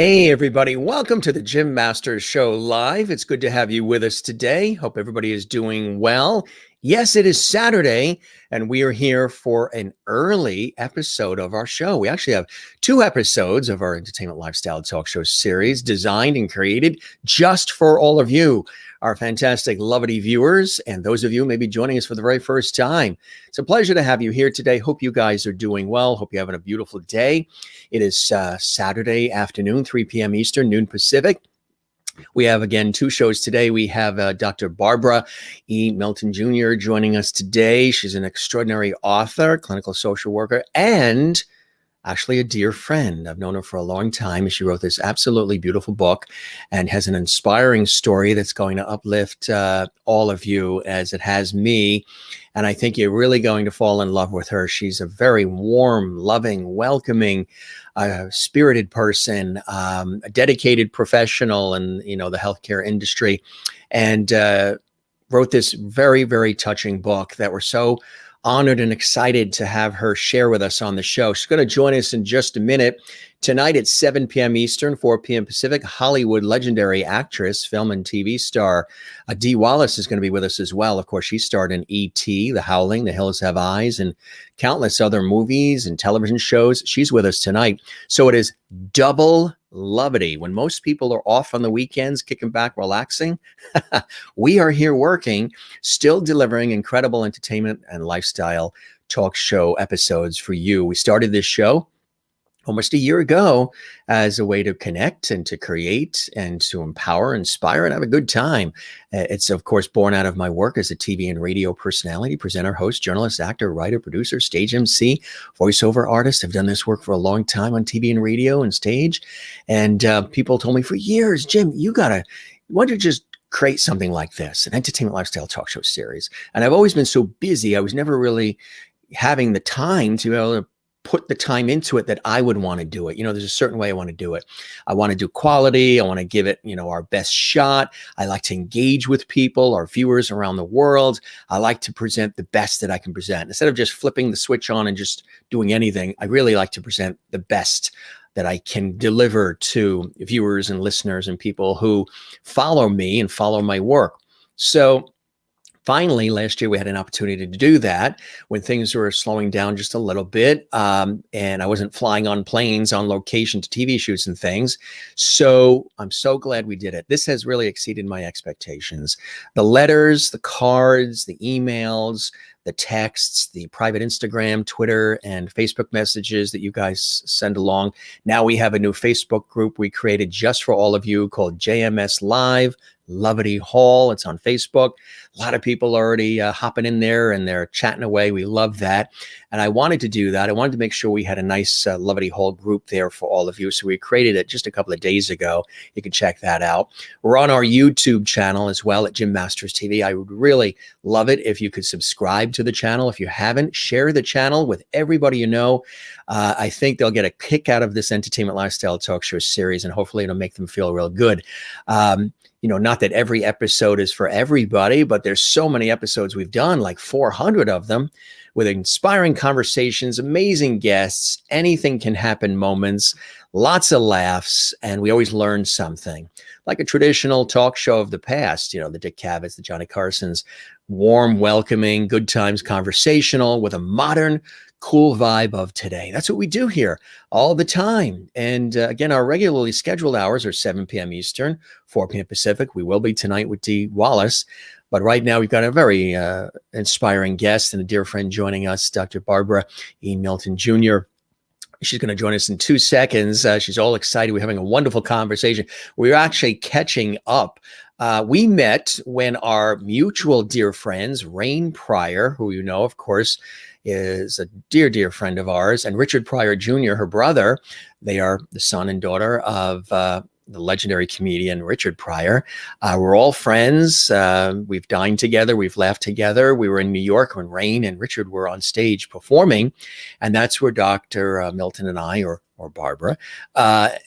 Hey, everybody. Welcome to the Jim Masters Show Live. It's good to have you with us today. Hope everybody is doing well. Yes, it is Saturday, and we are here for an early episode of our show. We actually have two episodes of our Entertainment Lifestyle Talk Show series designed and created just for all of you, our fantastic Lovity viewers, and those of you maybe joining us for the very first time. It's a pleasure to have you here today. Hope you guys are doing well. Hope you're having a beautiful day. It is Saturday afternoon, 3 p.m. Eastern, noon Pacific. We have, again, two shows today. We have Dr. Barbara E. Milton Jr. joining us today. She's an extraordinary author, clinical social worker, and actually a dear friend. I've known her for a long time. She wrote this absolutely beautiful book and has an inspiring story that's going to uplift all of you as it has me. And I think you're really going to fall in love with her. She's a very warm, loving, welcoming, spirited person, a dedicated professional in, the healthcare industry, and wrote this very, very touching book that we're so honored and excited to have her share with us on the show. She's going to join us in just a minute. Tonight at 7 p.m. Eastern, 4 p.m. Pacific, Hollywood legendary actress, film and TV star Dee Wallace is going to be with us as well. Of course, she starred in E.T., The Howling, The Hills Have Eyes, and countless other movies and television shows. She's with us tonight. So it is double Lovity. When most people are off on the weekends, kicking back, relaxing, we are here working, still delivering incredible entertainment and lifestyle talk show episodes for you. We started this show almost a year ago as a way to connect and to create and to empower, inspire, and have a good time. It's, of course, born out of my work as a TV and radio personality, presenter, host, journalist, actor, writer, producer, stage MC, voiceover artist. I've done this work for a long time on TV and radio and stage. And people told me for years, Jim, why don't you just create something like this, an entertainment lifestyle talk show series? And I've always been so busy. I was never really having the time to be able to put the time into it that I would want to do it. There's a certain way I want to do it. I want to do quality. I want to give it, our best shot. I like to engage with people, our viewers around the world. I like to present the best that I can present. Instead of just flipping the switch on and just doing anything, I really like to present the best that I can deliver to viewers and listeners and people who follow me and follow my work. So finally, last year, we had an opportunity to do that when things were slowing down just a little bit. And I wasn't flying on planes on location to TV shoots and things. So I'm so glad we did it. This has really exceeded my expectations. The letters, the cards, the emails, the texts, the private Instagram, Twitter, and Facebook messages that you guys send along. Now we have a new Facebook group we created just for all of you called JMS Live Lovity Hall. It's on Facebook. A lot of people already hopping in there and they're chatting away. We love that. And I wanted to do that. I wanted to make sure we had a nice Lovity Hall group there for all of you. So we created it just a couple of days ago. You can check that out. We're on our YouTube channel as well at Jim Masters TV. I would really love it if you could subscribe to the channel. If you haven't, share the channel with everybody you know. I think they'll get a kick out of this entertainment lifestyle talk show series, and hopefully it'll make them feel real good. Not that every episode is for everybody, but there's so many episodes we've done, like 400 of them, with inspiring conversations, amazing guests, anything can happen moments, lots of laughs, and we always learn something. Like a traditional talk show of the past, the Dick Cavetts, the Johnny Carsons, warm, welcoming, good times, conversational, with a modern, cool vibe of today. That's what we do here all the time. And again, our regularly scheduled hours are 7 p.m. Eastern, 4 p.m. Pacific. We will be tonight with Dee Wallace. But right now, we've got a very inspiring guest and a dear friend joining us, Dr. Barbara E. Milton Jr. She's going to join us in 2 seconds. She's all excited. We're having a wonderful conversation. We're actually catching up. We met when our mutual dear friends, Rain Pryor, who you know, of course, is a dear, dear friend of ours, and Richard Pryor Jr., her brother. They are the son and daughter of the legendary comedian Richard Pryor. We're all friends. We've dined together. We've laughed together. We were in New York when Rain and Richard were on stage performing, and that's where Dr. Milton and I, or Barbara,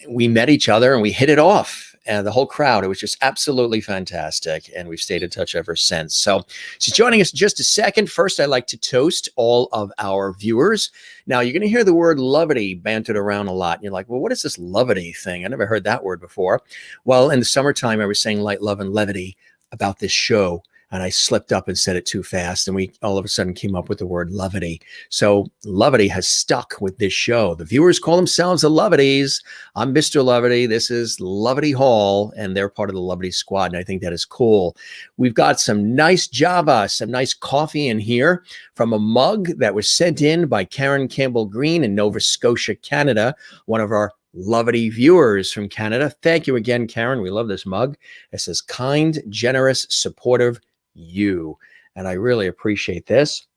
we met each other and we hit it off. and the whole crowd. It was just absolutely fantastic. And we've stayed in touch ever since. So she's joining us in just a second. First, I'd like to toast all of our viewers. Now, you're going to hear the word levity bantered around a lot. You're like, well, what is this levity thing? I never heard that word before. Well, in the summertime, I was saying light, love, and levity about this show. And I slipped up and said it too fast. And we all of a sudden came up with the word levity. So levity has stuck with this show. The viewers call themselves the Levities. I'm Mr. Levity. This is Levity Hall, and they're part of the Levity Squad. And I think that is cool. We've got some nice Java, some nice coffee in here from a mug that was sent in by Karen Campbell Green in Nova Scotia, Canada, one of our Levity viewers from Canada. Thank you again, Karen. We love this mug. It says, kind, generous, supportive, you. And I really appreciate this.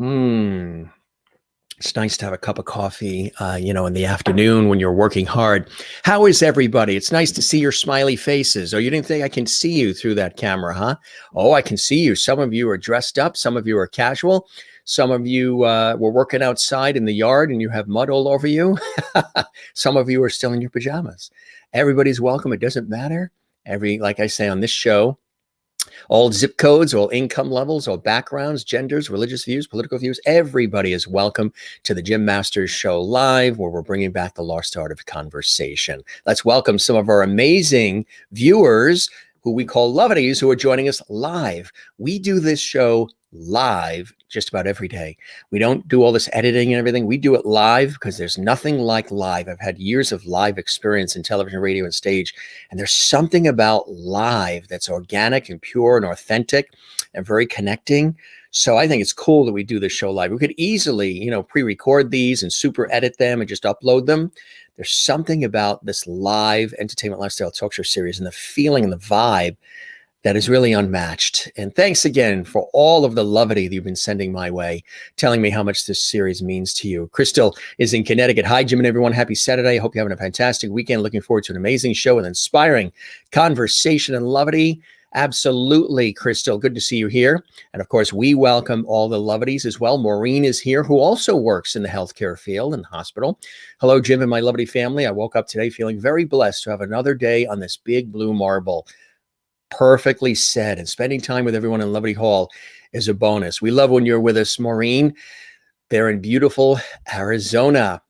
It's nice to have a cup of coffee, in the afternoon when you're working hard. How is everybody? It's nice to see your smiley faces. Oh, you didn't think I can see you through that camera, huh? Oh, I can see you. Some of you are dressed up. Some of you are casual. Some of you were working outside in the yard and you have mud all over you. Some of you are still in your pajamas. Everybody's welcome. It doesn't matter. Like I say on this show, all zip codes, all income levels, all backgrounds, genders, religious views, political views. Everybody is welcome to the Jim Masters Show Live, where we're bringing back the lost art of conversation. Let's welcome some of our amazing viewers who we call Levities, who are joining us live. We do this show live just about every day. We don't do all this editing and everything. We do it live because there's nothing like live. I've had years of live experience in television, radio, and stage. And there's something about live that's organic and pure and authentic and very connecting. So I think it's cool that we do this show live. We could easily, pre-record these and super edit them and just upload them. There's something about this live entertainment lifestyle talk show series and the feeling and the vibe that is really unmatched. And thanks again for all of the levity that you've been sending my way, telling me how much this series means to you. Crystal is in Connecticut. Hi, Jim and everyone. Happy Saturday. I hope you're having a fantastic weekend. Looking forward to an amazing show with inspiring conversation and levity. Absolutely, Crystal. Good to see you here. And of course, we welcome all the Levities as well. Maureen is here, who also works in the healthcare field in the hospital. Hello, Jim and my Levity family. I woke up today feeling very blessed to have another day on this big blue marble. Perfectly said. And spending time with everyone in Levity Hall is a bonus. We love when you're with us, Maureen. They're in beautiful Arizona.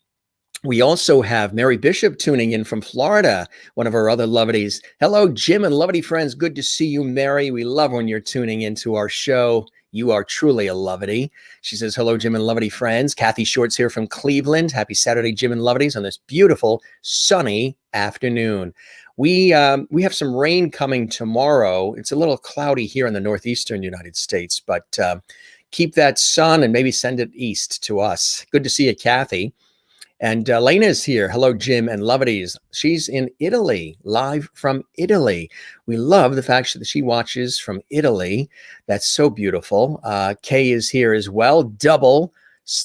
We also have Mary Bishop tuning in from Florida, one of our other Levities. Hello, Jim and Levity friends. Good to see you, Mary. We love when you're tuning into our show. You are truly a Levity. She says, hello, Jim and Levity friends. Kathy Shorts here from Cleveland. Happy Saturday, Jim and Levities, on this beautiful, sunny afternoon. We have some rain coming tomorrow. It's a little cloudy here in the northeastern United States, but keep that sun and maybe send it east to us. Good to see you, Kathy. And Lena's here. Hello, Jim and Levities. She's in Italy, live from Italy. We love the fact that she watches from Italy. That's so beautiful. Kay is here as well.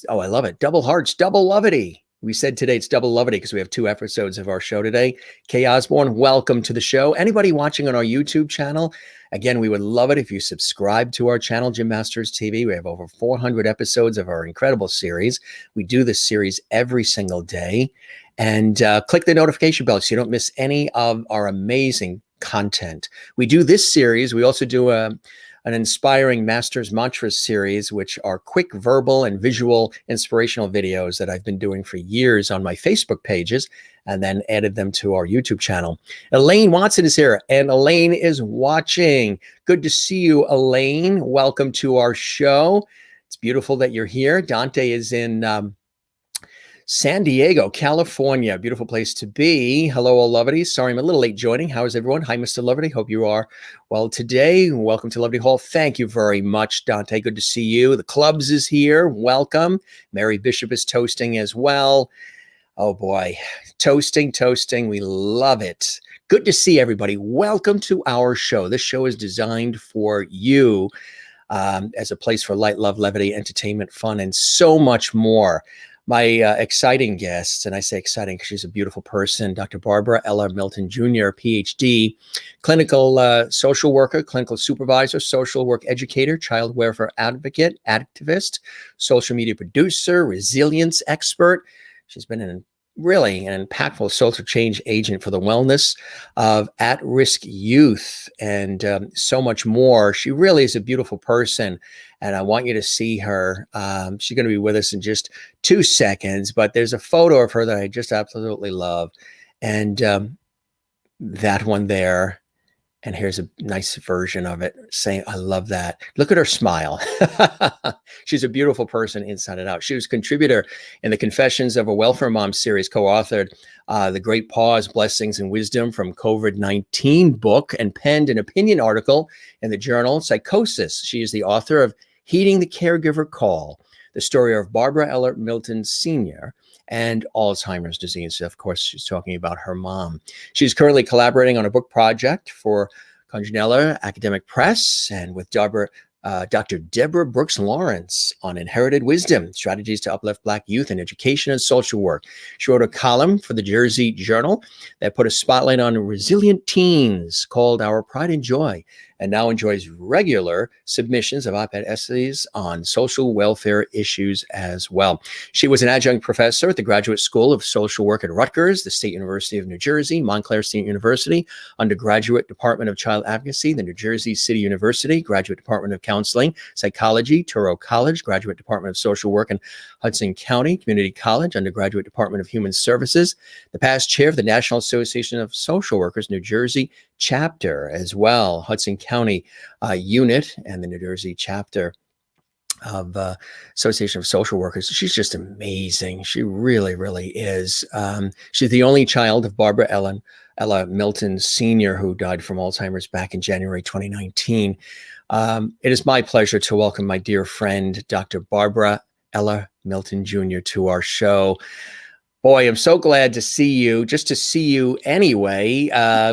I love it. Double hearts, double Levity. We said today it's double Levity because we have 2 episodes of our show today. Kay Osborne, welcome to the show. Anybody watching on our YouTube channel, again, we would love it if you subscribe to our channel, Jim Masters TV. We have over 400 episodes of our incredible series. We do this series every single day. And click the notification bell so you don't miss any of our amazing content. We do this series. We also do an inspiring Masters Mantras series, which are quick verbal and visual inspirational videos that I've been doing for years on my Facebook pages and then added them to our YouTube channel. Elaine Watson is here, and Elaine is watching. Good to see you, Elaine. Welcome to our show. It's beautiful that you're here. Dante is in San Diego, California. Beautiful place to be. Hello, all Levities. Sorry, I'm a little late joining. How is everyone? Hi, Mr. Levity. Hope you are well today. Welcome to Levity Hall. Thank you very much, Dante. Good to see you. The Clubs is here. Welcome. Mary Bishop is toasting as well. Oh, boy. Toasting. We love it. Good to see everybody. Welcome to our show. This show is designed for you as a place for light, love, levity, entertainment, fun, and so much more. My exciting guest, and I say exciting because she's a beautiful person, Dr. Barbara Ella Milton Jr., PhD, clinical social worker, clinical supervisor, social work educator, child welfare advocate, activist, social media producer, resilience expert. She's been in really an impactful social change agent for the wellness of at-risk youth and so much more. She really is a beautiful person, and I want you to see her. She's going to be with us in just 2 seconds, but there's a photo of her that I just absolutely love, and that one there. And here's a nice version of it saying, I love that. Look at her smile. She's a beautiful person inside and out. She was a contributor in the Confessions of a Welfare Mom series, co-authored The Great Pause, Blessings and Wisdom from COVID-19 book, and penned an opinion article in the journal Psychosis. She is the author of Heeding the Caregiver Call, the story of Barbara Eller Milton Sr., and Alzheimer's disease. Of course, she's talking about her mom. She's currently collaborating on a book project for Conductor Academic Press and with Dr. Deborah Brooks Lawrence on Inherited Wisdom, Strategies to Uplift Black Youth in Education and Social Work. She wrote a column for the Jersey Journal that put a spotlight on resilient teens called Our Pride and Joy, and now enjoys regular submissions of op-ed essays on social welfare issues as well. She was an adjunct professor at the Graduate School of Social Work at Rutgers, the State University of New Jersey, Montclair State University, Undergraduate Department of Child Advocacy, the New Jersey City University, Graduate Department of Counseling, Psychology, Touro College, Graduate Department of Social Work in Hudson County Community College, Undergraduate Department of Human Services, the past chair of the National Association of Social Workers, New Jersey chapter as well, Hudson County unit, and the New Jersey chapter of Association of Social Workers. She's just amazing. She really, really is. She's the only child of Barbara Ella Milton Sr., who died from Alzheimer's back in January 2019. It is my pleasure to welcome my dear friend, Dr. Barbara Ella Milton Jr. to our show. Boy, I'm so glad to see you, just to see you anyway,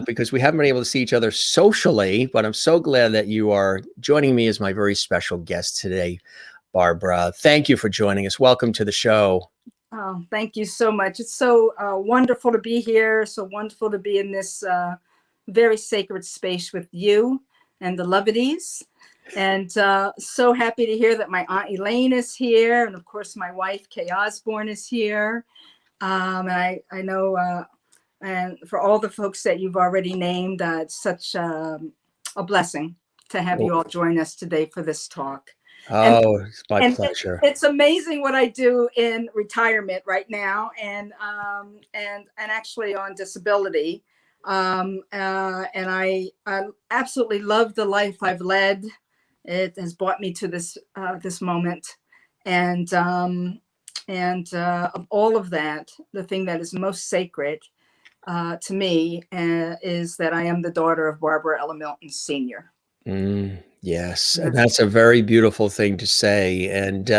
because we haven't been able to see each other socially, but I'm so glad that you are joining me as my very special guest today, Barbara. Thank you for joining us. Welcome to the show. Oh, thank you so much. It's so wonderful to be here. So wonderful to be in this very sacred space with you and the Lovedies. And so happy to hear that my Aunt Elaine is here. And of course, my wife, Kay Osborne, is here. And I know, and for all the folks that you've already named, it's such a blessing to have you all join us today for this talk. Oh, it's my pleasure. It's amazing what I do in retirement right now, and actually on disability. And I absolutely love the life I've led. It has brought me to this moment, and of all of that, the thing that is most sacred to me is that I am the daughter of Barbara Ella Milton Sr. Yes, and that's a very beautiful thing to say. And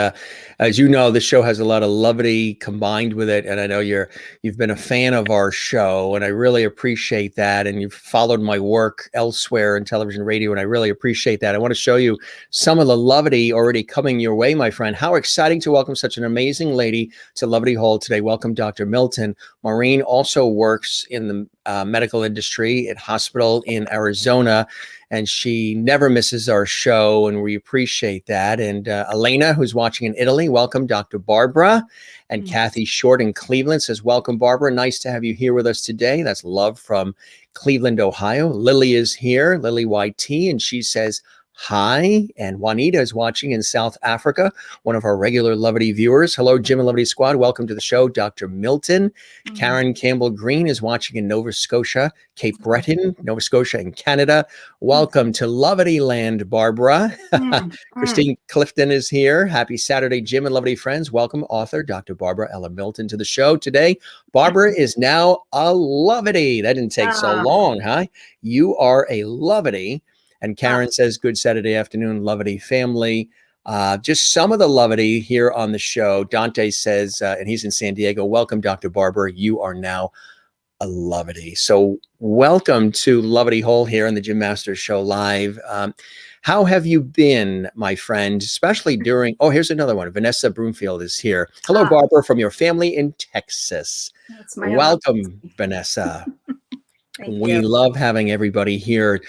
as you know, the show has a lot of levity combined with it. And I know you've been a fan of our show, and I really appreciate that. And you've followed my work elsewhere in television, radio, and I really appreciate that. I want to show you some of the levity already coming your way, my friend. How exciting to welcome such an amazing lady to Levity Hall today. Welcome, Dr. Milton. Maureen also works in the medical industry at hospital in Arizona, and she never misses our show, and we appreciate that. And Elena, who's watching in Italy, welcome, Dr. Barbara. And Kathy Short in Cleveland says, welcome, Barbara. Nice to have you here with us today. That's love from Cleveland, Ohio. Lily is here, Lily YT, and she says, hi. And Juanita is watching in South Africa, one of our regular Levity viewers. Hello, Jim and Levity Squad. Welcome to the show, Dr. Milton. Karen Campbell Green is watching in Nova Scotia, Cape Breton, Nova Scotia in Canada. Welcome to Levity Land, Barbara. Christine Clifton is here. Happy Saturday, Jim and Levity friends. Welcome, author Dr. Barbara Ella Milton, to the show today. Barbara is now a Levity. That didn't take so long, huh? You are a Levity. And Karen says, good Saturday afternoon, Levity family. Just some of the levity here on the show. Dante says, and he's in San Diego, welcome, Dr. Barbara. You are now a Levity. So welcome to Levity Hall here on the Jim Masters Show Live. How have you been, my friend, especially during, oh, here's another one. Vanessa Broomfield is here. Hello, Barbara, from your family in Texas. Welcome, Vanessa. We love having everybody here,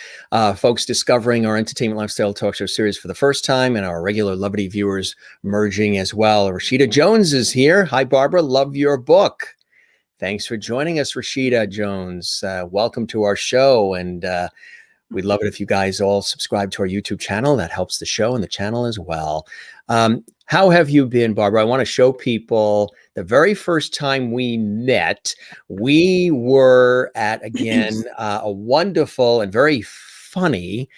folks discovering our Entertainment Lifestyle Talk Show series for the first time, and our regular Levity viewers merging as well. Rashida Jones is here. Hi, Barbara. Love your book. Thanks for joining us, Rashida Jones. Welcome to our show. And we'd love it if you guys all subscribe to our YouTube channel. That helps the show and the channel as well. How have you been, Barbara? I want to show people the very first time we met, we were at, again, a wonderful and very funny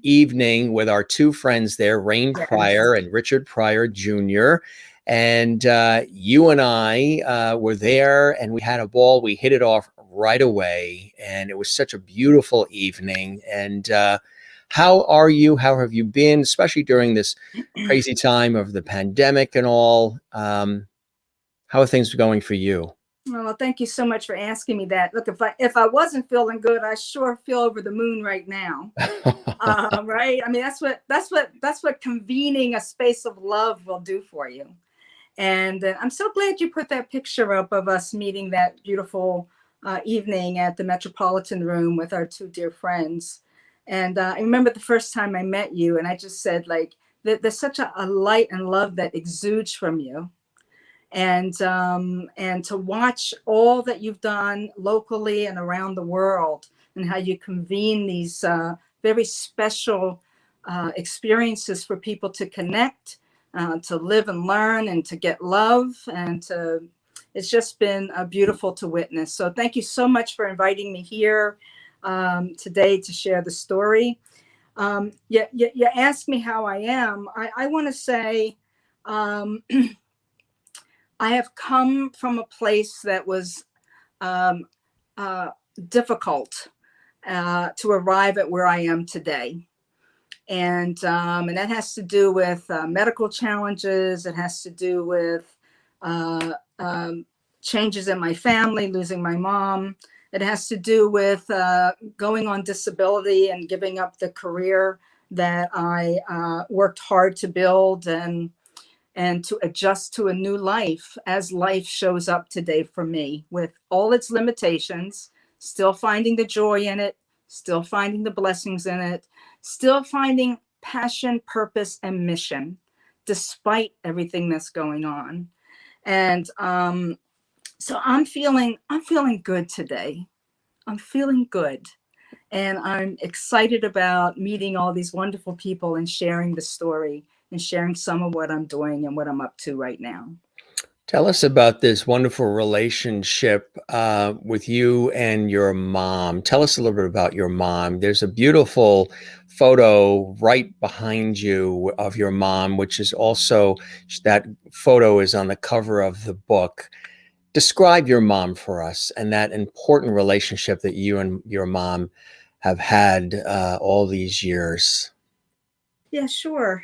evening with our two friends there, Rain Pryor and Richard Pryor Jr. And you and I were there, and we had a ball. We hit it off right away, and it was such a beautiful evening. And how are you? How have you been, especially during this crazy time of the pandemic and all? How are things going for you? Well, thank you so much for asking me that. Look, if I wasn't feeling good, I sure feel over the moon right now. Right? I mean, that's what convening a space of love will do for you. And I'm so glad you put that picture up of us meeting that beautiful evening at the Metropolitan Room with our two dear friends. And I remember the first time I met you, and I just said, like, there's such a light and love that exudes from you. And to watch all that you've done locally and around the world, and how you convene these very special experiences for people to connect, to live and learn, and to get love, and it's just been beautiful to witness. So thank you so much for inviting me here today to share the story. You asked me how I am. I want to say I have come from a place that was difficult to arrive at where I am today. And that has to do with medical challenges. It has to do with changes in my family, losing my mom. It has to do with going on disability and giving up the career that I worked hard to build, and to adjust to a new life as life shows up today for me, with all its limitations, still finding the joy in it, still finding the blessings in it, still finding passion, purpose, and mission, despite everything that's going on. And so I'm feeling good today. I'm feeling good. And I'm excited about meeting all these wonderful people and sharing the story and sharing some of what I'm doing and what I'm up to right now. Tell us about this wonderful relationship with you and your mom. Tell us a little bit about your mom. There's a beautiful photo right behind you of your mom, which is also, that photo is on the cover of the book. Describe your mom for us and that important relationship that you and your mom have had all these years. Yeah, sure.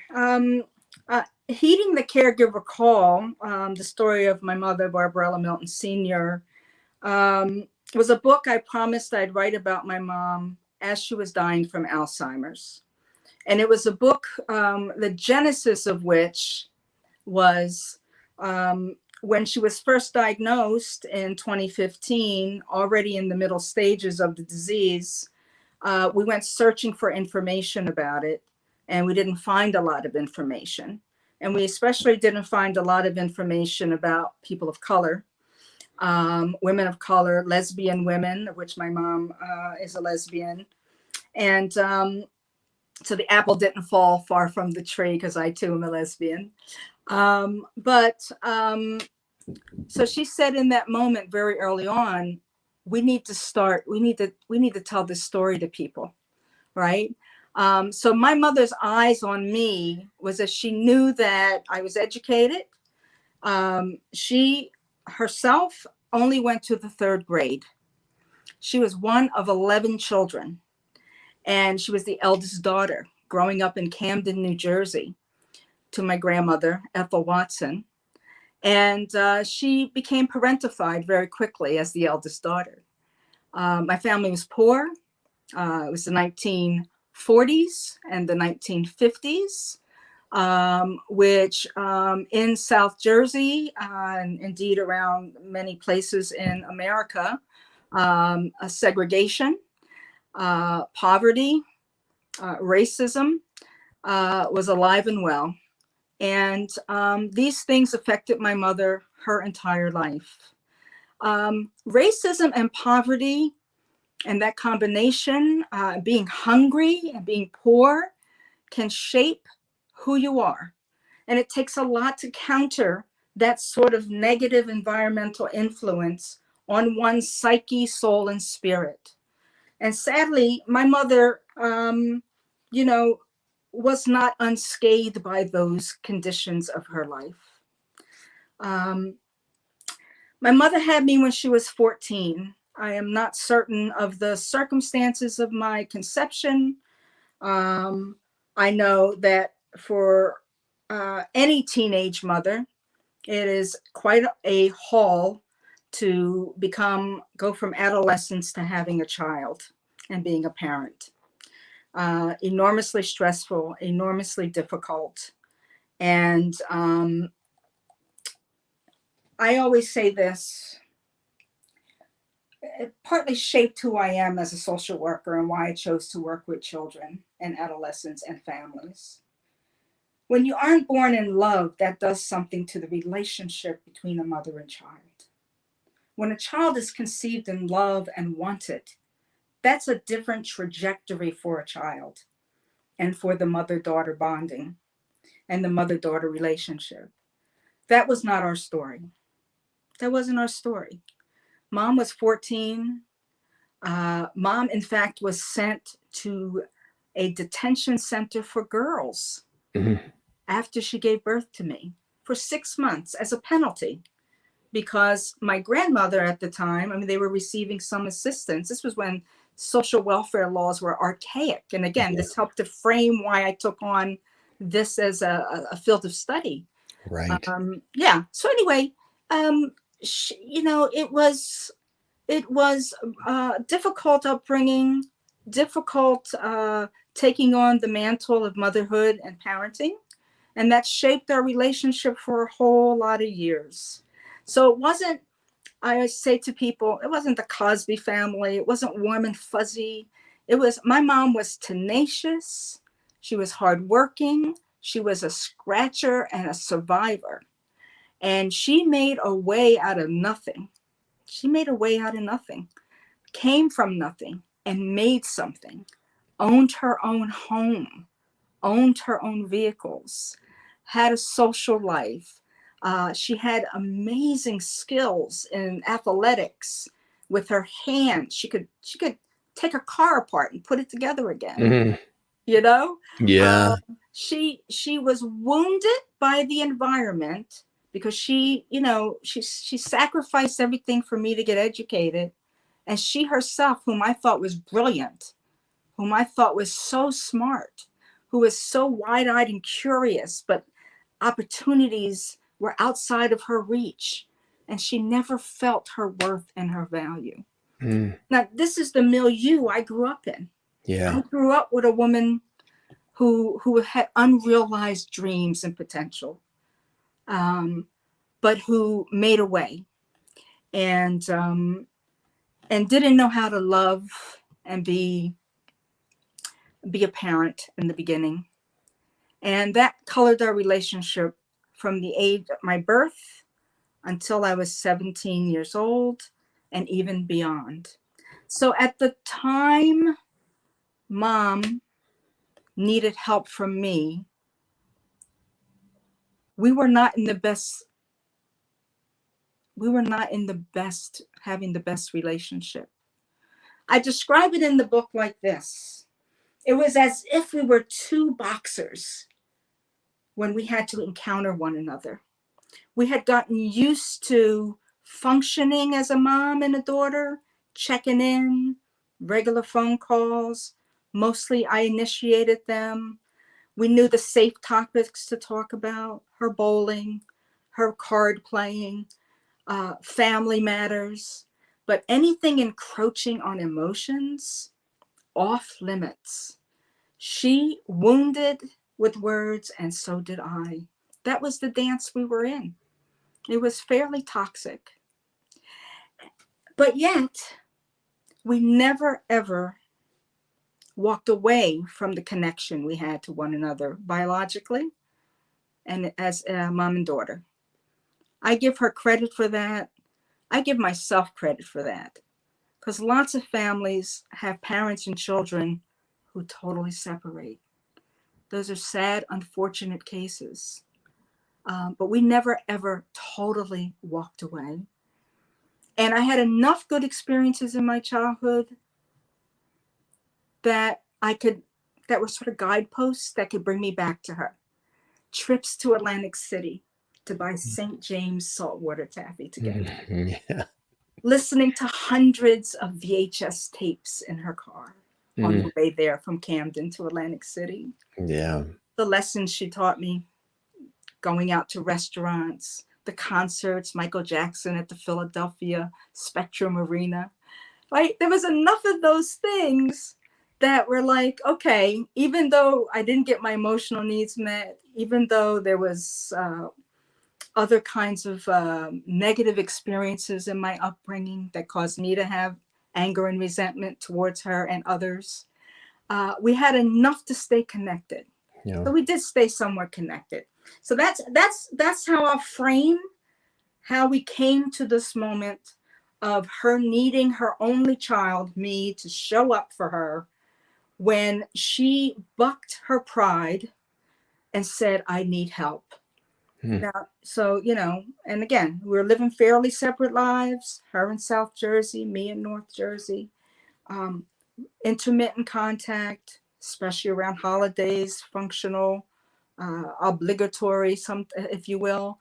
Heeding the Caregiver Call, the story of my mother, Barbara Milton Sr., was a book I promised I'd write about my mom as she was dying from Alzheimer's. And it was a book, the genesis of which was when she was first diagnosed in 2015, already in the middle stages of the disease. We went searching for information about it, and we didn't find a lot of information. And we especially didn't find a lot of information about people of color, women of color, lesbian women, of which my mom is a lesbian. And so the apple didn't fall far from the tree, because I too am a lesbian. So she said in that moment, very early on, we need to tell this story to people, right? So my mother's eyes on me was that she knew that I was educated. She herself only went to the 3rd grade. She was one of 11 children, and she was the eldest daughter, growing up in Camden, New Jersey, to my grandmother, Ethel Watson. And she became parentified very quickly as the eldest daughter. My family was poor. It was the 1940s and the 1950s, which in South Jersey, and indeed around many places in America, a segregation, poverty, racism was alive and well. And these things affected my mother her entire life. Racism and poverty, and that combination, being hungry and being poor, can shape who you are. And it takes a lot to counter that sort of negative environmental influence on one's psyche, soul, and spirit. And sadly, my mother, you know, was not unscathed by those conditions of her life. Um, my mother had me when she was 14. I am not certain of the circumstances of my conception. I know that for any teenage mother, it is quite a haul to go from adolescence to having a child and being a parent. Enormously stressful, enormously difficult. And I always say this, it partly shaped who I am as a social worker and why I chose to work with children and adolescents and families. When you aren't born in love, that does something to the relationship between a mother and child. When a child is conceived in love and wanted, that's a different trajectory for a child and for the mother-daughter bonding and the mother-daughter relationship. That was not our story. That wasn't our story. Mom was 14. Mom, in fact, was sent to a detention center for girls after she gave birth to me for 6 months as a penalty, because my grandmother at the time, I mean, they were receiving some assistance. This was when social welfare laws were archaic. And again, this helped to frame why I took on this as a field of study. Right. Yeah. So anyway, you know, it was difficult upbringing, difficult taking on the mantle of motherhood and parenting. And that shaped our relationship for a whole lot of years. So it wasn't, I always say to people, it wasn't the Cosby family. It wasn't warm and fuzzy. My mom was tenacious. She was hardworking. She was a scratcher and a survivor. And she made a way out of nothing. She made a way out of nothing, came from nothing and made something, owned her own home, owned her own vehicles, had a social life. She had amazing skills in athletics with her hands. She could take a car apart and put it together again. You know, Yeah. she was wounded by the environment because she sacrificed everything for me to get educated, and she herself, whom I thought was brilliant, whom I thought was so smart, who was so wide-eyed and curious, but opportunities were outside of her reach, and she never felt her worth and her value. Now, this is the milieu I grew up in. Yeah. I grew up with a woman who had unrealized dreams and potential, but who made a way and didn't know how to love and be a parent in the beginning. And that colored our relationship from the age of my birth until I was 17 years old and even beyond. So at the time Mom needed help from me, we were not in the best, having the best relationship. I describe it in the book like this. It was as if we were two boxers when we had to encounter one another. We had gotten used to functioning as a mom and a daughter, checking in, regular phone calls. Mostly I initiated them. We knew the safe topics to talk about: her bowling, her card playing, family matters. But anything encroaching on emotions, off limits. She wounded with words, and so did I. That was the dance we were in. It was fairly toxic. But yet, we never, ever walked away from the connection we had to one another biologically and as a mom and daughter. I give her credit for that. I give myself credit for that, because lots of families have parents and children who totally separate. Those are sad, unfortunate cases. But we never, ever totally walked away. And I had enough good experiences in my childhood that that were sort of guideposts that could bring me back to her. Trips to Atlantic City to buy St. James saltwater taffy together. Yeah. Listening to hundreds of VHS tapes in her car on the way there from Camden to Atlantic City. Yeah. The lessons she taught me, going out to restaurants, the concerts, Michael Jackson at the Philadelphia Spectrum Arena. Right? There was enough of those things that were like, okay, even though I didn't get my emotional needs met, even though there was other kinds of negative experiences in my upbringing that caused me to have anger and resentment towards her and others, we had enough to stay connected. Yeah. So we did stay somewhat connected. So that's how I'll frame how we came to this moment of her needing her only child, me, to show up for her when she bucked her pride and said, I need help. Now, so, and again, we're living fairly separate lives, her in South Jersey, me in North Jersey, intermittent contact, especially around holidays, functional, obligatory, some, if you will,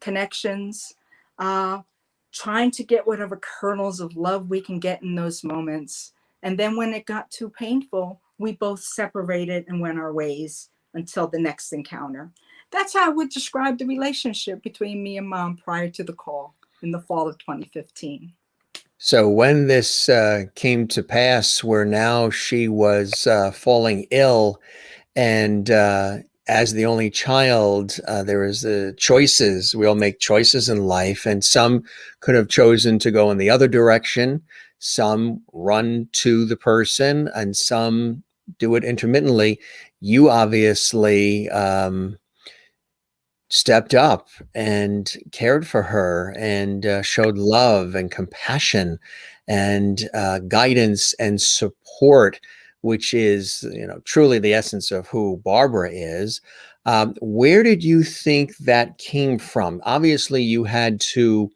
connections, trying to get whatever kernels of love we can get in those moments. And then when it got too painful, we both separated and went our ways until the next encounter. That's how I would describe the relationship between me and Mom prior to the call in the fall of 2015. So when this came to pass, where now she was falling ill, and as the only child, there was choices. We all make choices in life, and some could have chosen to go in the other direction. Some run to the person, and some do it intermittently. You obviously stepped up and cared for her and showed love and compassion and guidance and support, which is, truly the essence of who Barbara is. Where did you think that came from? Obviously, you had to,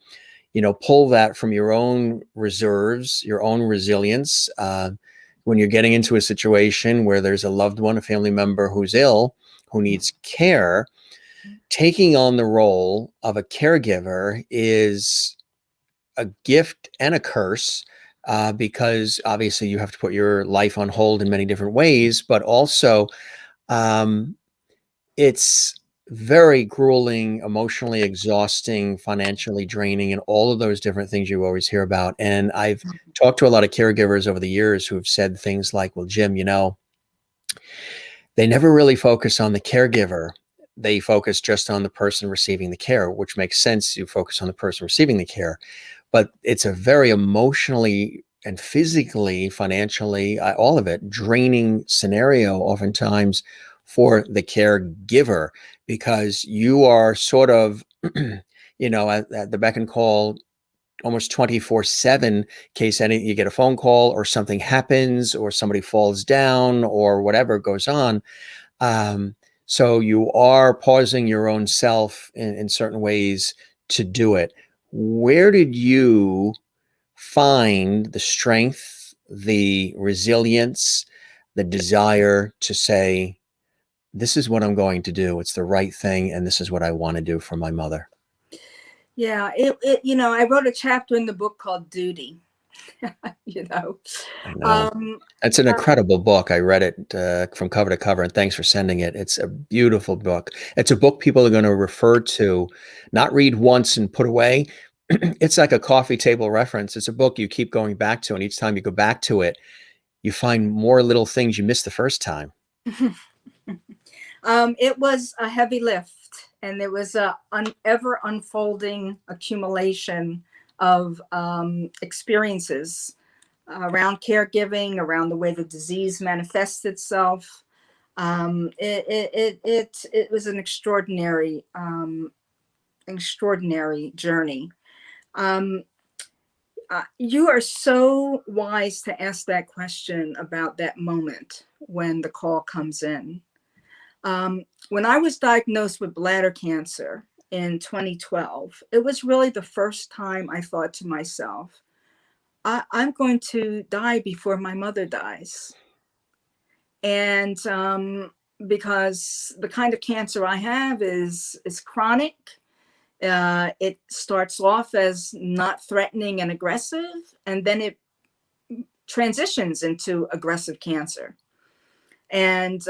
pull that from your own reserves, your own resilience. When you're getting into a situation where there's a loved one, a family member who's ill, who needs care, taking on the role of a caregiver is a gift and a curse, because obviously you have to put your life on hold in many different ways, but also it's very grueling, emotionally exhausting, financially draining, and all of those different things you always hear about. And I've talked to a lot of caregivers over the years who have said things like, well, Jim, they never really focus on the caregiver. They focus just on the person receiving the care, which makes sense. You focus on the person receiving the care, but it's a very emotionally and physically, financially, all of it, draining scenario oftentimes for the caregiver, because you are sort of, at the beck and call almost 24/7 in case you get a phone call or something happens or somebody falls down or whatever goes on. So you are pausing your own self in certain ways to do it. Where did you find the strength, the resilience, the desire to say, this is what I'm going to do. It's the right thing. And this is what I want to do for my mother. Yeah, I wrote a chapter in the book called Duty. I know. It's an incredible book. I read it from cover to cover, and thanks for sending it. It's a beautiful book. It's a book people are going to refer to, not read once and put away. It's like a coffee table reference. It's a book you keep going back to, and each time you go back to it, you find more little things you missed the first time. It was a heavy lift, and there was an ever unfolding accumulation of experiences around caregiving, around the way the disease manifests itself. It was an extraordinary journey. You are so wise to ask that question about that moment when the call comes in. When I was diagnosed with bladder cancer in 2012, it was really the first time I thought to myself, I'm going to die before my mother dies. And because the kind of cancer I have is chronic. It starts off as not threatening and aggressive, and then it transitions into aggressive cancer. And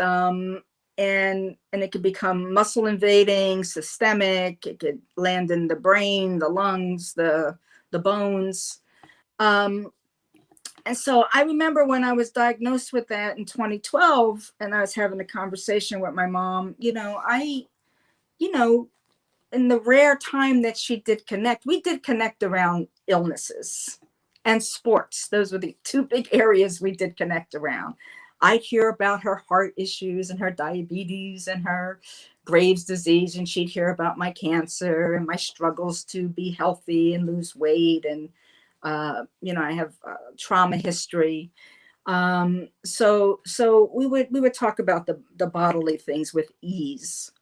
it could become muscle invading, systemic. It could land in the brain, the lungs, the bones. And so I remember when I was diagnosed with that in 2012, and I was having a conversation with my mom. You know, in the rare time that she did connect, we did connect around illnesses and sports. Those were the two big areas we did connect around. I'd hear about her heart issues and her diabetes and her Graves' disease, and she'd hear about my cancer and my struggles to be healthy and lose weight. And, I have trauma history. So we would talk about the bodily things with ease.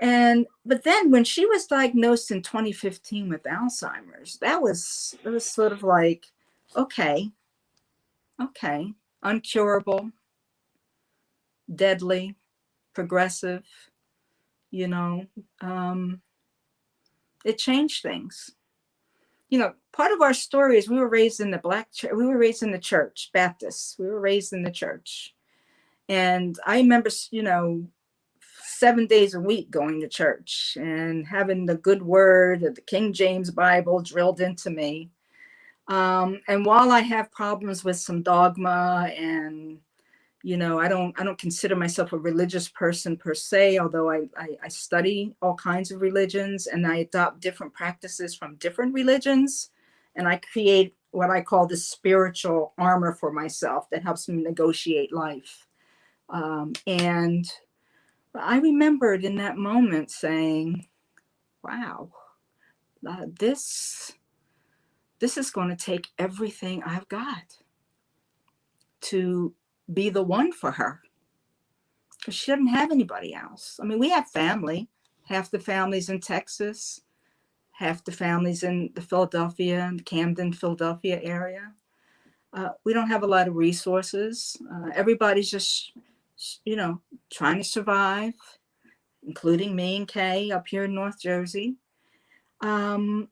But then when she was diagnosed in 2015 with Alzheimer's, it was sort of like, okay, uncurable, deadly, progressive, you know, it changed things. Part of our story is we were raised in we were raised in the church, Baptists. We were raised in the church. And I remember, 7 days a week going to church and having the good word of the King James Bible drilled into me. And while I have problems with some dogma, and I don't consider myself a religious person per se, although I study all kinds of religions and I adopt different practices from different religions, and I create what I call the spiritual armor for myself that helps me negotiate life. And I remembered in that moment saying, wow, this is going to take everything I've got to be the one for her, because she doesn't have anybody else. I mean, we have family. Half the family's in Texas, half the family's in the Philadelphia and Camden, Philadelphia area. We don't have a lot of resources. Everybody's just, trying to survive, including me and Kay up here in North Jersey. In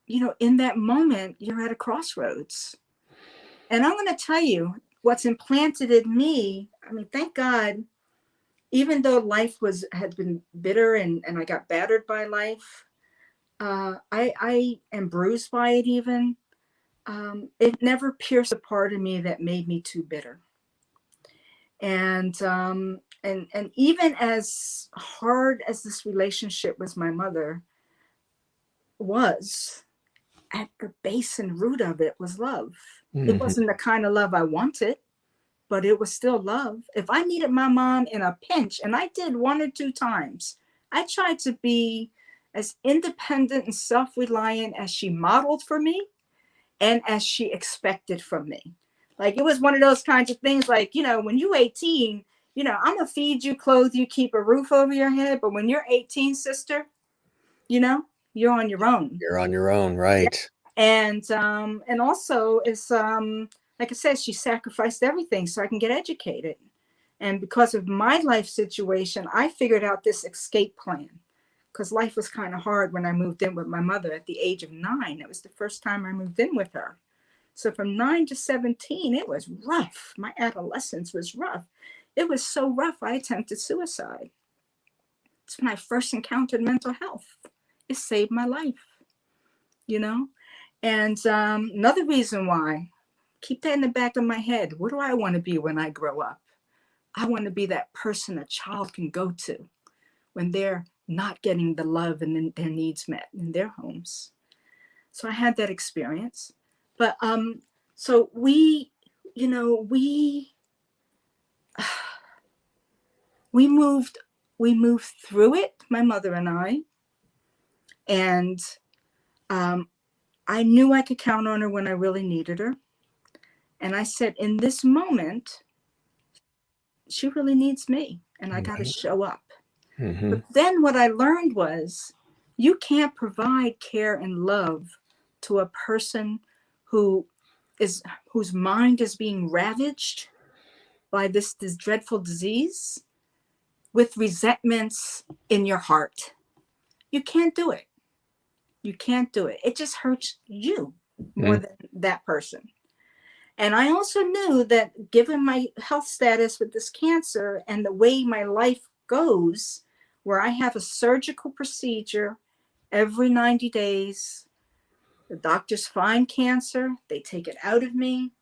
that moment, you're at a crossroads. And I'm going to tell you what's implanted in me. I mean, thank God, even though life had been bitter and I got battered by life, I am bruised by it even. It never pierced a part of me that made me too bitter. And even as hard as this relationship with my mother was, at the base and root of it was love. Mm-hmm. It wasn't the kind of love I wanted, but it was still love. If I needed my mom in a pinch, and I did 1 or 2 times, I tried to be as independent and self-reliant as she modeled for me and as she expected from me. Like, it was one of those kinds of things like, when you're 18, I'm going to feed you, clothe you, keep a roof over your head. But when you're 18, sister, you're on your own. You're on your own, right? And also, it's like I said, she sacrificed everything so I can get educated. And because of my life situation, I figured out this escape plan, because life was kind of hard when I moved in with my mother at the age of 9. It was the first time I moved in with her. So from 9 to 17, it was rough. My adolescence was rough. It was so rough, I attempted suicide. It's when I first encountered mental health. It saved my life, And another reason why, keep that in the back of my head. What do I want to be when I grow up? I want to be that person a child can go to when they're not getting the love and their needs met in their homes. So I had that experience. But so we moved through it, my mother and I. And I knew I could count on her when I really needed her. And I said, in this moment, she really needs me, and I got to Right. show up. Mm-hmm. But then what I learned was you can't provide care and love to a person who is whose mind is being ravaged by this dreadful disease with resentments in your heart. You can't do it. You can't do it. It just hurts you more than that person. And I also knew that given my health status with this cancer and the way my life goes, where I have a surgical procedure every 90 days, the doctors find cancer, they take it out of me,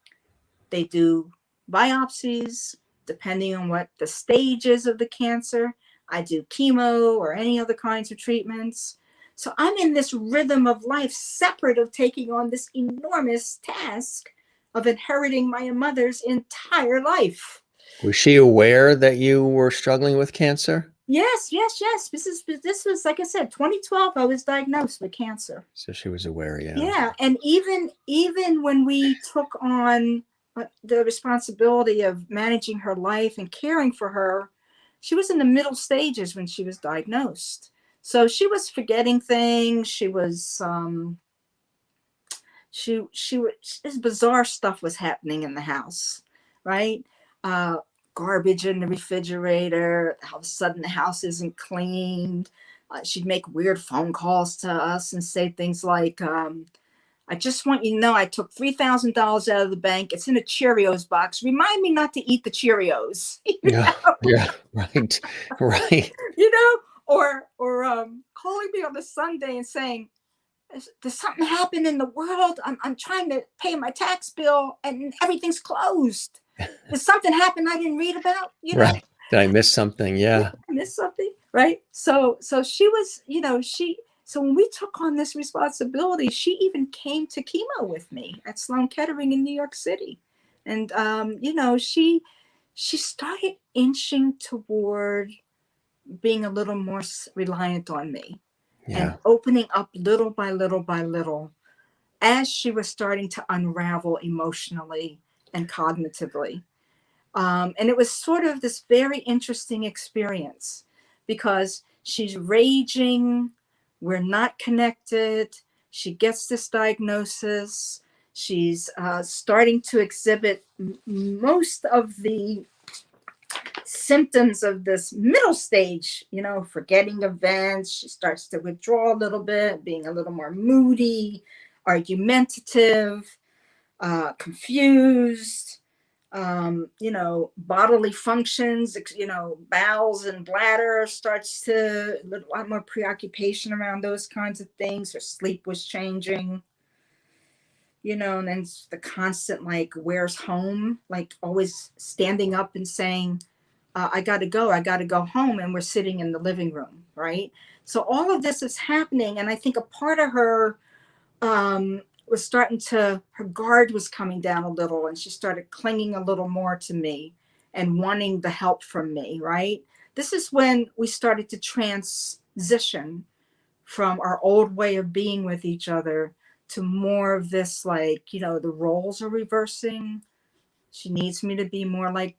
they do biopsies, depending on what the stage is of the cancer. I do chemo or any other kinds of treatments. So I'm in this rhythm of life separate of taking on this enormous task of inheriting my mother's entire life. Was she aware that you were struggling with cancer? Yes, yes, yes. This was like I said, 2012. I was diagnosed with cancer. So she was aware, yeah. Yeah, and even when we took on the responsibility of managing her life and caring for her, she was in the middle stages when she was diagnosed. So she was forgetting things. She was she was this bizarre stuff was happening in the house, right? Garbage in the refrigerator. All of a sudden, the house isn't cleaned. She'd make weird phone calls to us and say things like, I just want you to know I took $3,000 out of the bank. It's in a Cheerios box. Remind me not to eat the Cheerios. Yeah, yeah, right, right. You know, or calling me on a Sunday and saying, "There's something happened in the world. I'm trying to pay my tax bill and everything's closed. There's something happened I didn't read about. You know, Right. Did I miss something? Yeah. I missed something, right?" So she was, so when we took on this responsibility, she even came to chemo with me at Sloan Kettering in New York City. And, she started inching toward being a little more reliant on me and Yeah. opening up little by little by little as she was starting to unravel emotionally and cognitively. And it was sort of this very interesting experience because she's raging, we're not connected. She gets this diagnosis. She's starting to exhibit most of the symptoms of this middle stage, forgetting events. She starts to withdraw a little bit, being a little more moody, argumentative, confused, bodily functions, bowels and bladder starts to a lot more preoccupation around those kinds of things. Her sleep was changing, and then the constant like, where's home? Like always standing up and saying, I got to go home. And we're sitting in the living room, right? So all of this is happening. And I think a part of her was her guard was coming down a little, and she started clinging a little more to me and wanting the help from me, right? This is when we started to transition from our old way of being with each other to more of this, like, the roles are reversing. She needs me to be more like,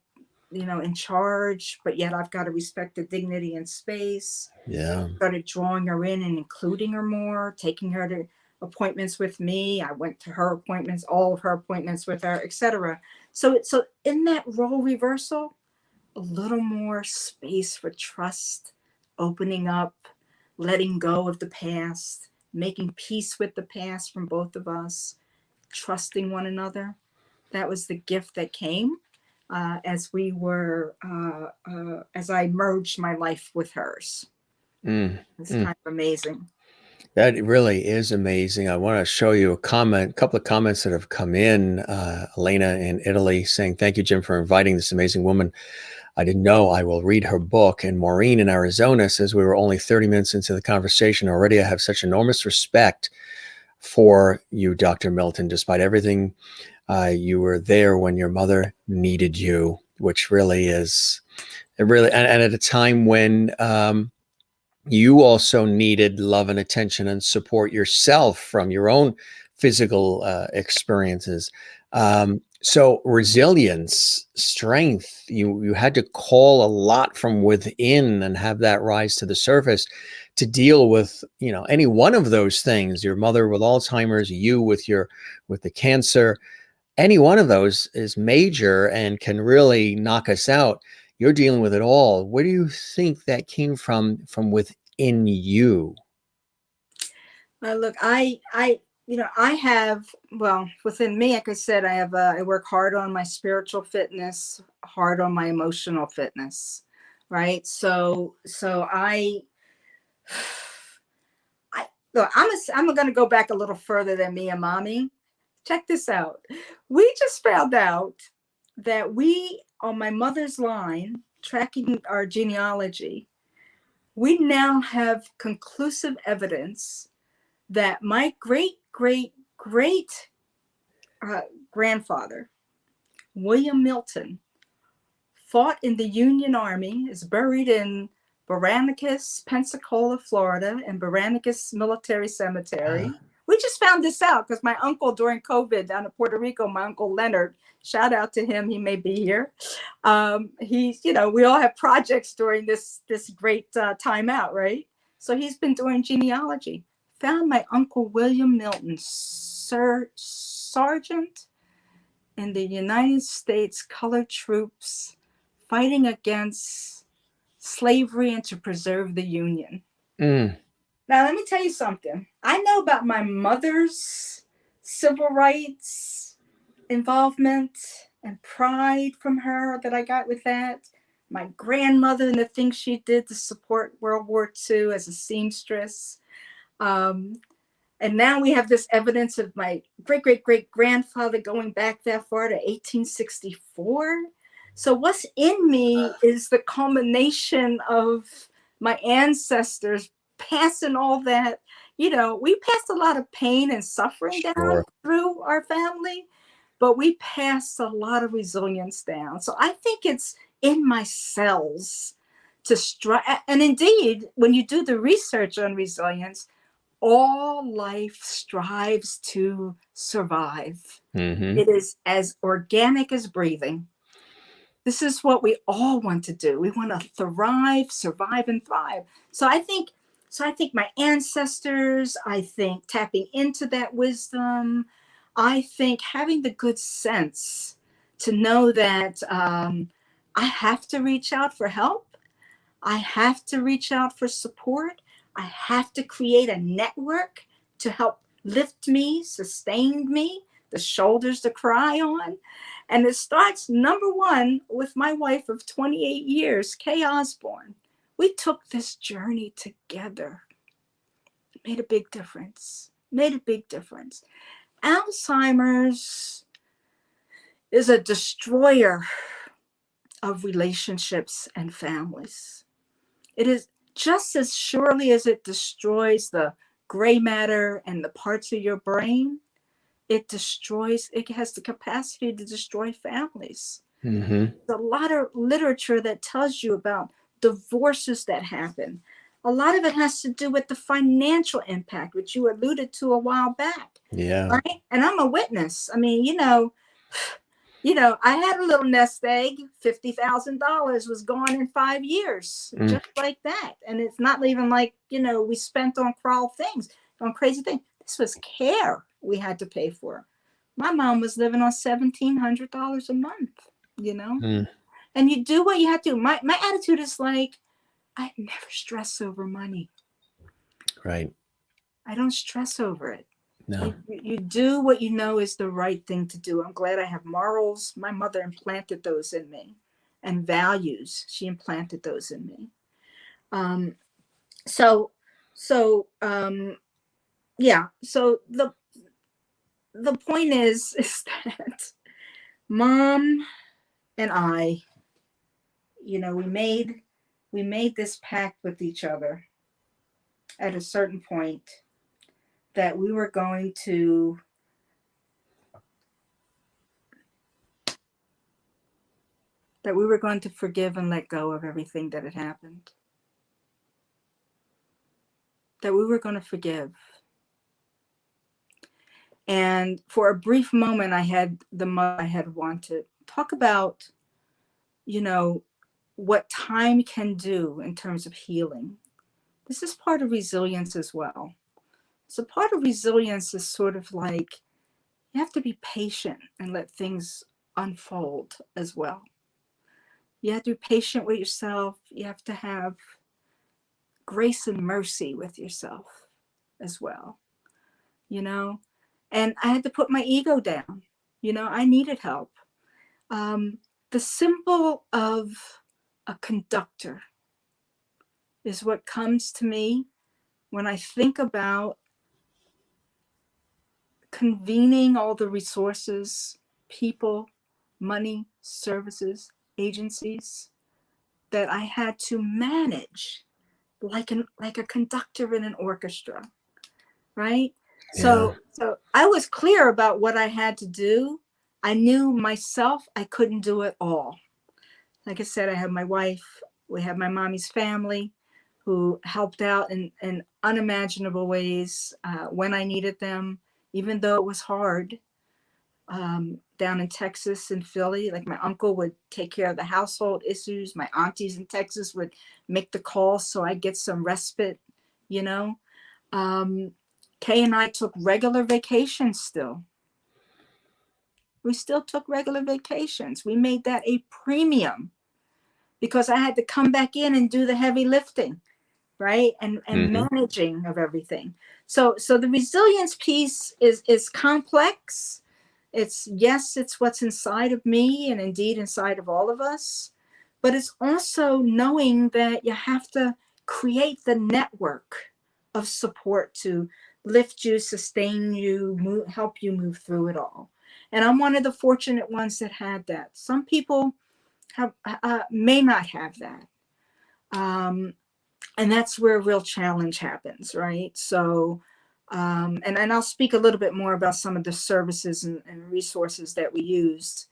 in charge, but yet I've got to respect the dignity and space. Yeah. Started drawing her in and including her more, taking her to appointments with me. I went to her appointments, all of her appointments with her, etc. So in that role reversal, a little more space for trust, opening up, letting go of the past, making peace with the past from both of us, trusting one another. That was the gift that came as I merged my life with hers. It's kind of amazing. That really is amazing. I want to show you a couple of comments that have come in. Elena in Italy saying, "Thank you, Jim, for inviting this amazing woman. I didn't know. I will read her book." And Maureen in Arizona says, "We were only 30 minutes into the conversation. Already I have such enormous respect for you, Dr. Milton. Despite everything, you were there when your mother needed you," which really is, and at a time when you also needed love and attention and support yourself from your own physical experiences. So resilience, strength, you had to call a lot from within and have that rise to the surface to deal with, any one of those things. Your mother with Alzheimer's, you with the cancer. Any one of those is major and can really knock us out. You're dealing with it all. Where do you think that came from within you? Look, I have, well, within me, like I said, I work hard on my spiritual fitness, hard on my emotional fitness, right? So I look, I'm going to go back a little further than me and mommy. Check this out. We just found out that we, on my mother's line, tracking our genealogy, we now have conclusive evidence that my great, great, great grandfather, William Milton, fought in the Union Army, is buried in Baranicus, Pensacola, Florida, and Baranicus Military Cemetery. We just found this out because my uncle during COVID down in Puerto Rico, my uncle Leonard, shout out to him, he may be here. He's, we all have projects during this great time out, right? So he's been doing genealogy. Found my uncle William Milton, sergeant in the United States colored troops fighting against slavery and to preserve the Union. Mm. Now, let me tell you something. I know about my mother's civil rights involvement and pride from her that I got with that. My grandmother and the things she did to support World War II as a seamstress. And now we have this evidence of my great, great, great grandfather going back that far to 1864. So what's in me is the culmination of my ancestors passing all that. We passed a lot of pain and suffering down Sure. through our family, but we passed a lot of resilience down. So I think it's in my cells to strive. And indeed, when you do the research on resilience, all life strives to survive. Mm-hmm. It is as organic as breathing. This is what we all want to do. We want to thrive, survive, and thrive. So I think my ancestors, I think tapping into that wisdom, I think having the good sense to know that I have to reach out for help. I have to reach out for support. I have to create a network to help lift me, sustain me, the shoulders to cry on. And it starts, number one, with my wife of 28 years, Kay Osborne. We took this journey together. It made a big difference. Made a big difference. Alzheimer's is a destroyer of relationships and families. It is just as surely as it destroys the gray matter and the parts of your brain, it has the capacity to destroy families. Mm-hmm. There's a lot of literature that tells you about divorces that happen. A lot of it has to do with the financial impact, which you alluded to a while back. Yeah. Right? And I'm a witness. I mean, I had a little nest egg, $50,000 was gone in 5 years, just like that. And it's not even like, we spent on on crazy things. This was care we had to pay for. My mom was living on $1,700 a month. And you do what you have to. My attitude is like, I never stress over money. Right. I don't stress over it. No. You do what you know is the right thing to do. I'm glad I have morals. My mother implanted those in me, and values. She implanted those in me. Yeah. So the point is that mom and I, we made this pact with each other at a certain point that we were going to forgive and let go of everything that had happened. That we were going to forgive. And for a brief moment, I had the mother I had wanted. Talk about, what time can do in terms of healing. This is part of resilience as well. So part of resilience is sort of like you have to be patient and let things unfold as well. You have to be patient with yourself. You have to have grace and mercy with yourself as well, you know? And I had to put my ego down. I needed help. The symbol of a conductor is what comes to me when I think about convening all the resources, people, money, services, agencies that I had to manage like a conductor in an orchestra, right? Yeah. So I was clear about what I had to do. I knew myself I couldn't do it all. Like I said, I have my wife, we have my mommy's family who helped out in unimaginable ways when I needed them, even though it was hard. Down in Texas and Philly, like my uncle would take care of the household issues. My aunties in Texas would make the calls so I get some respite, you know. Kay and I took regular vacations still. We still took regular vacations. We made that a premium because I had to come back in and do the heavy lifting, right? And Hmm. managing of everything. So the resilience piece is complex. It's what's inside of me and indeed inside of all of us, but it's also knowing that you have to create the network of support to lift you, sustain you, help you move through it all. And I'm one of the fortunate ones that had that. Some people have may not have that. And that's where a real challenge happens, right? So, and I'll speak a little bit more about some of the services and resources that we used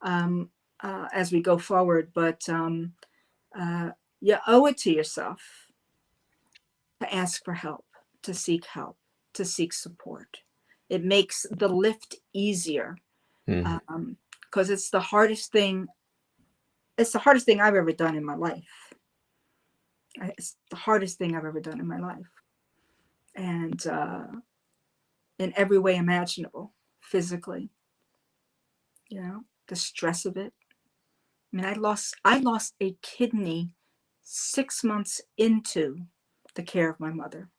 as we go forward. But you owe it to yourself to ask for help, to seek support. It makes the lift easier Hmm. because it's the hardest thing. It's the hardest thing I've ever done in my life. It's the hardest thing I've ever done in my life. And in every way imaginable, physically, the stress of it. I mean, I lost a kidney 6 months into the care of my mother.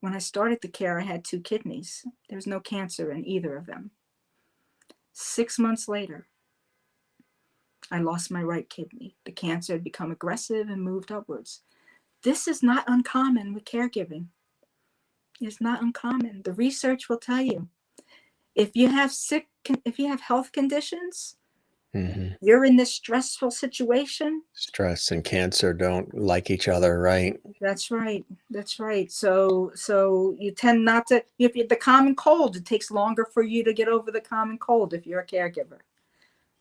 When I started the care, I had 2 kidneys. There was no cancer in either of them. 6 months later, I lost my right kidney. The cancer had become aggressive and moved upwards. This is not uncommon with caregiving. It's not uncommon. The research will tell you if you have health conditions, Hmm. you're in this stressful situation. Stress and cancer don't like each other, right? That's right. That's right. So you tend not to, if you the common cold, it takes longer for you to get over the common cold if you're a caregiver,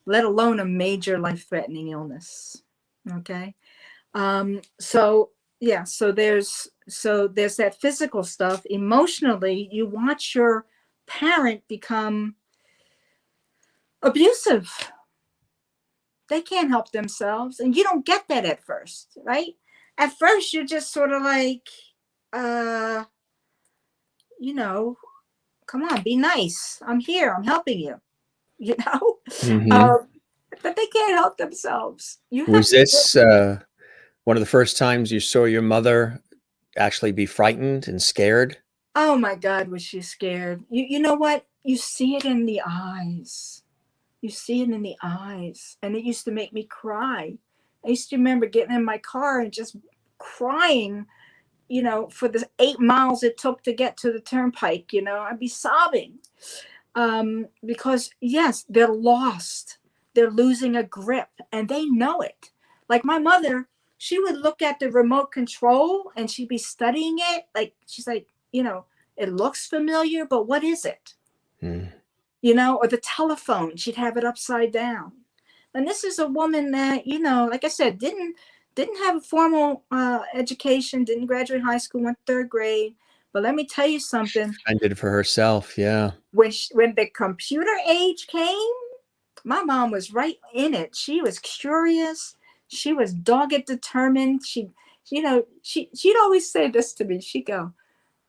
let alone a major life-threatening illness. Okay. So yeah, so there's that physical stuff. Emotionally, you watch your parent become abusive. They can't help themselves, and you don't get that at first, right? At first you're just sort of like, uh you know come on, be nice, I'm here, I'm helping you, you know Hmm. um but they can't help themselves. You have Was to this one of the first times you saw your mother actually be frightened and scared? Oh my God, was she scared. You know what, you see it in the eyes. You see it in the eyes, and it used to make me cry. I used to remember getting in my car and just crying, for the 8 miles it took to get to the turnpike. I'd be sobbing because, yes, they're lost. They're losing a grip, and they know it. Like my mother, she would look at the remote control and she'd be studying it. Like, she's like, it looks familiar, but what is it? Mm. Or the telephone, she'd have it upside down. And this is a woman that, like I said, didn't have a formal education, didn't graduate high school, went third grade, But let me tell you something. Fended for herself. Yeah. When the computer age came, my mom was right in it. She was curious. She was dogged, determined. She'd always say this to me. She'd go,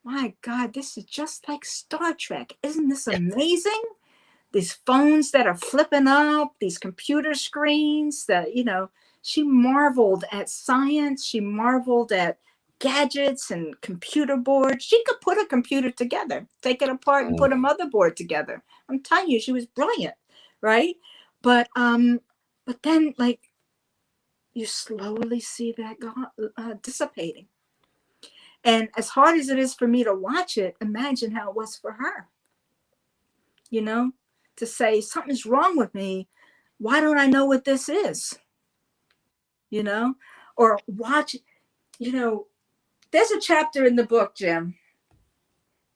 "My God, this is just like Star Trek. Isn't this amazing? These phones that are flipping up, these computer screens that, she marveled at science. She marveled at gadgets and computer boards. She could put a computer together, take it apart and put a motherboard together. I'm telling you, she was brilliant, right? But then, like, you slowly see that dissipating. And as hard as it is for me to watch it, imagine how it was for her, to say something's wrong with me. Why don't I know what this is? Or watch, there's a chapter in the book, Jim,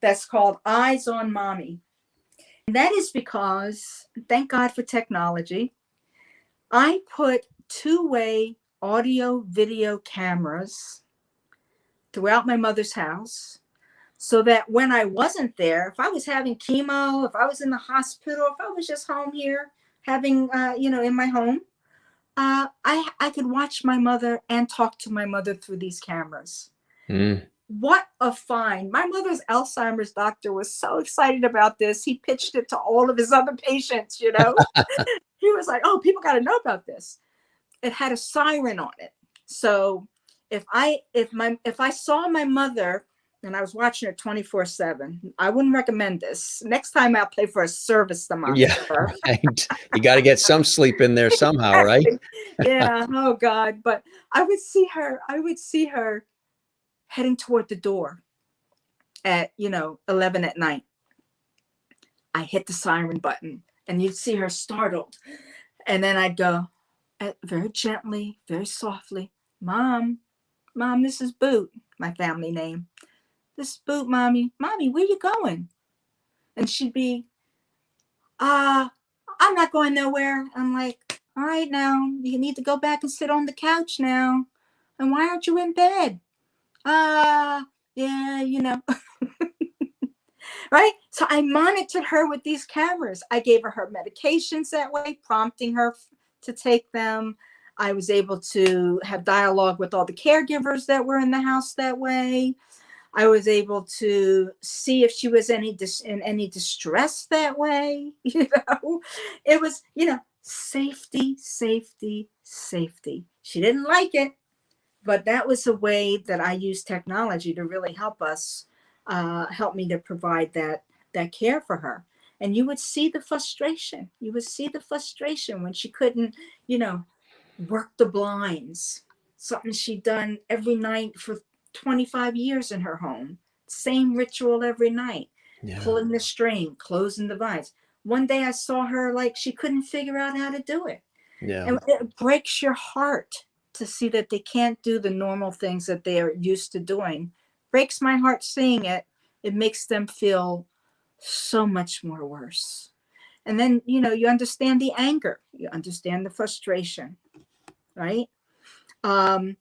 that's called Eyes on Mommy. And that is because, thank God for technology, I put two-way audio video cameras throughout my mother's house, so that when I wasn't there, if I was having chemo, if I was in the hospital, if I was just home here having, in my home, I could watch my mother and talk to my mother through these cameras. What a find. My mother's Alzheimer's doctor was so excited about this. He pitched it to all of his other patients, He was like, "Oh, people got to know about this." It had a siren on it. So if I saw my mother and I was watching her 24/7, I wouldn't recommend this. Next time I'll pay for a service to monitor her. Right. You got to get some sleep in there somehow, right? Yeah. Oh God. But I would see her heading toward the door at 11 at night. I hit the siren button and you'd see her startled. And then I'd go very gently, very softly, Mom, this is Boot, my family name. This is Boot, Mommy. Mommy, where you going? And she'd be, I'm not going nowhere. I'm like, all right, now you need to go back and sit on the couch now. And why aren't you in bed? Yeah. Right? So I monitored her with these cameras. I gave her medications that way, prompting her to take them. I was able to have dialogue with all the caregivers that were in the house that way. I was able to see if she was in any distress that way. It was, safety, safety, safety. She didn't like it, but that was a way that I used technology to really help me to provide that care for her. And you would see the frustration. You would see the frustration when she couldn't, work the blinds, something she'd done every night for 25 years in her home. Same ritual every night, pulling the string, closing the vines. One day I saw her like she couldn't figure out how to do it. Yeah. And it breaks your heart to see that they can't do the normal things that they are used to doing. Breaks my heart seeing it. It makes them feel so much more worse. And then, you understand the anger, you understand the frustration, right? I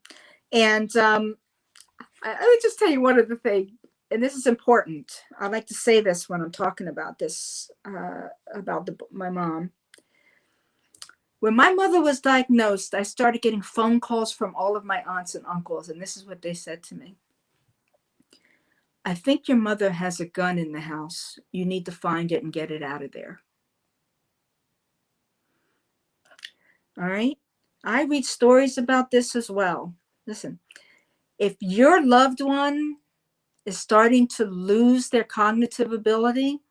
would just tell you one other thing, and this is important. I like to say this when I'm talking about this, about my mom. When my mother was diagnosed, I started getting phone calls from all of my aunts and uncles, and this is what they said to me. I think your mother has a gun in the house. You need to find it and get it out of there. All right? I read stories about this as well. Listen, if your loved one is starting to lose their cognitive ability,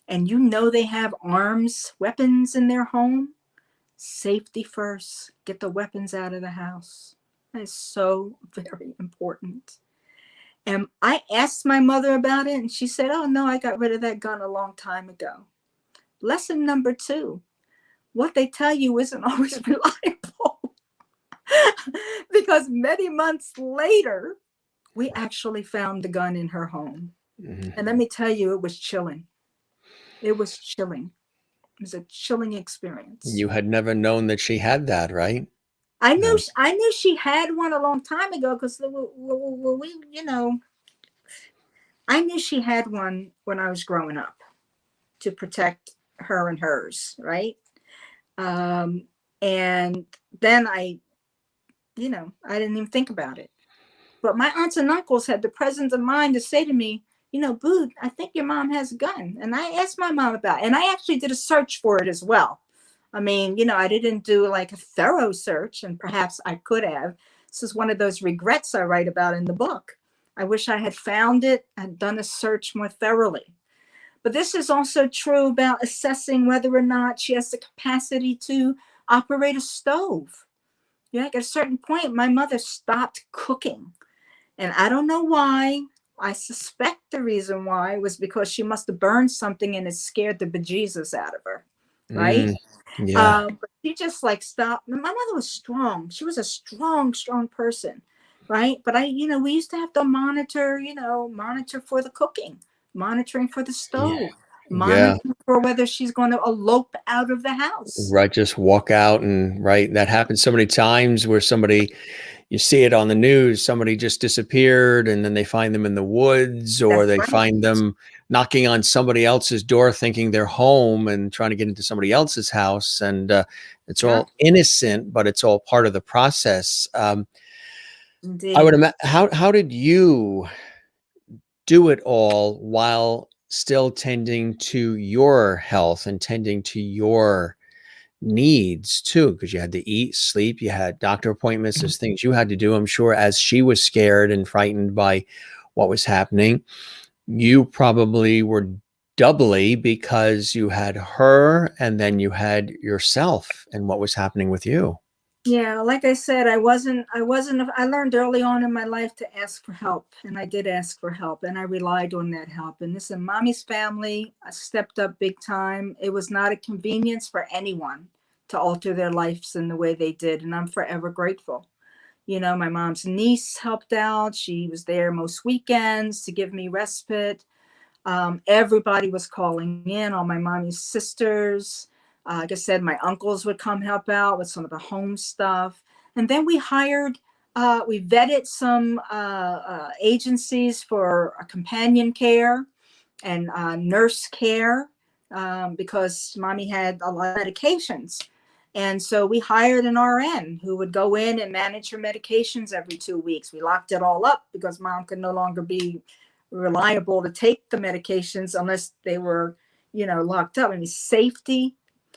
and they have arms, weapons in their home, safety first. Get the weapons out of the house. That is so very important. And I asked my mother about it, and she said, "Oh, no, I got rid of that gun a long time ago." Lesson number 2, what they tell you isn't always reliable. Because many months later, we actually found the gun in her home. Mm-hmm. And let me tell you, it was chilling. It was chilling. It was a chilling experience. You had never known that she had that, right? I knew she had one a long time ago because we I knew she had one when I was growing up to protect her and hers, right? Um, and then I didn't even think about it. But my aunts and uncles had the presence of mind to say to me, Boo, I think your mom has a gun. And I asked my mom about it. And I actually did a search for it as well. I mean, I didn't do like a thorough search, and perhaps I could have. This is one of those regrets I write about in the book. I wish I had found it and done a search more thoroughly. But this is also true about assessing whether or not she has the capacity to operate a stove. At a certain point, my mother stopped cooking. And I don't know why. I suspect the reason why was because she must have burned something and it scared the bejesus out of her. Right? Yeah. But she just like stopped. My mother was strong. She was a strong, strong person. Right. But we used to have to monitor for the cooking, monitoring for the Yeah. stove, Yeah. monitoring for whether she's going to elope out of the house. Right. Just walk out and right. That happens so many times where you see it on the news, somebody just disappeared and then they find them in the woods, or That's they right. find them knocking on somebody else's door thinking they're home and trying to get into somebody else's house. And it's Yeah, all innocent, but it's all part of the process. I would indeed. imagine, how did you do it all while still tending to your health and tending to your needs too, because you had to eat, sleep, you had doctor appointments, there's things you had to do. I'm sure as she was scared and frightened by what was happening, you probably were doubly, because you had her and then you had yourself and what was happening with you. Yeah, like I said, I learned early on in my life to ask for help, and I did ask for help, and I relied on that help. And listen, mommy's family stepped up big time. It was not a convenience for anyone to alter their lives in the way they did, and I'm forever grateful. My mom's niece helped out. She was there most weekends to give me respite. Everybody was calling in, all my mommy's sisters. Like I said, my uncles would come help out with some of the home stuff. And then we vetted some agencies for companion care and nurse care, because mommy had a lot of medications. And so we hired an RN who would go in and manage her medications every 2 weeks. We locked it all up because mom could no longer be reliable to take the medications unless they were, locked up. I mean, safety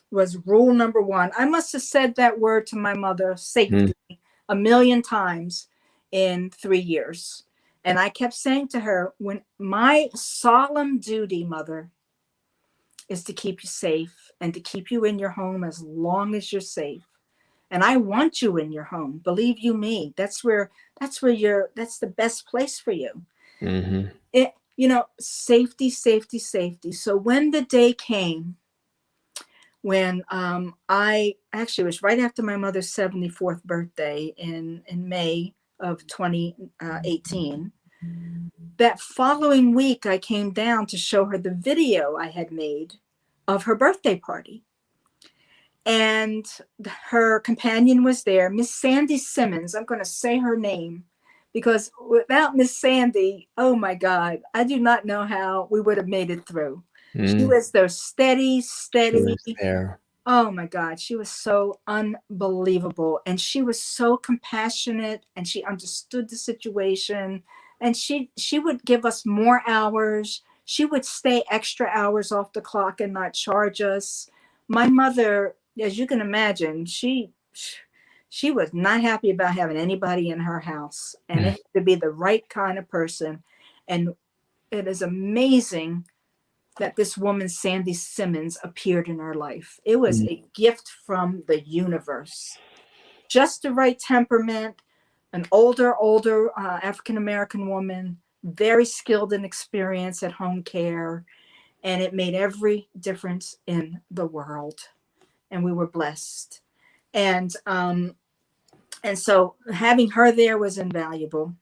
was rule number one. I must have said that word to my mother, Mm. safety, a million times in 3 years. And I kept saying to her, when my solemn duty, mother, is to keep you safe and to keep you in your home as long as you're safe. And I want you in your home. Believe you me, that's the best place for you. Mm-hmm. Safety, safety, safety. So when the day came when I actually, it was right after my mother's 74th birthday in May of 2018. That following week, I came down to show her the video I had made of her birthday party. And her companion was there, Miss Sandy Simmons. I'm going to say her name because without Miss Sandy, oh my God, I do not know how we would have made it through. She Mm. was there steady, She steady. was there. Oh my God, she was so unbelievable. And she was so compassionate and she understood the situation. And she would give us more hours. She would stay extra hours off the clock and not charge us. My mother, as you can imagine, she was not happy about having anybody in her house. And it Mm. had to be the right kind of person. And it is amazing that this woman, Sandy Simmons, appeared in her life. It was Mm. a gift from the universe. Just the right temperament, an older African American woman, very skilled and experienced at home care. And it made every difference in the world. And we were blessed. And so having her there was invaluable.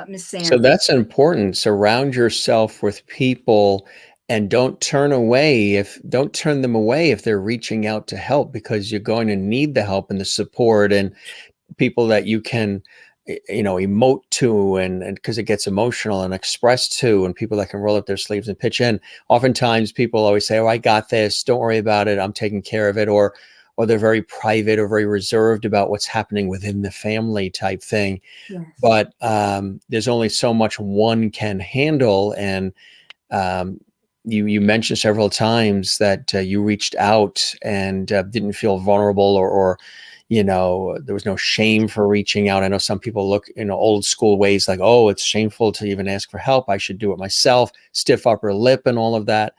Miss So Sandy. that's important. Surround yourself with people and don't turn them away if they're reaching out to help, because you're going to need the help and the support and people that you can emote to, and because it gets emotional, and express to, and people that can roll up their sleeves and pitch in. Oftentimes people always say, oh, I got this, don't worry about it, I'm taking care of it, or they're very private or very reserved about what's happening within the family type thing. Yes. But there's only so much one can handle. And um, you mentioned several times that you reached out and didn't feel vulnerable, or there was no shame for reaching out. I know some people look in old school ways like, oh, it's shameful to even ask for help, I should do it myself, stiff upper lip and all of that.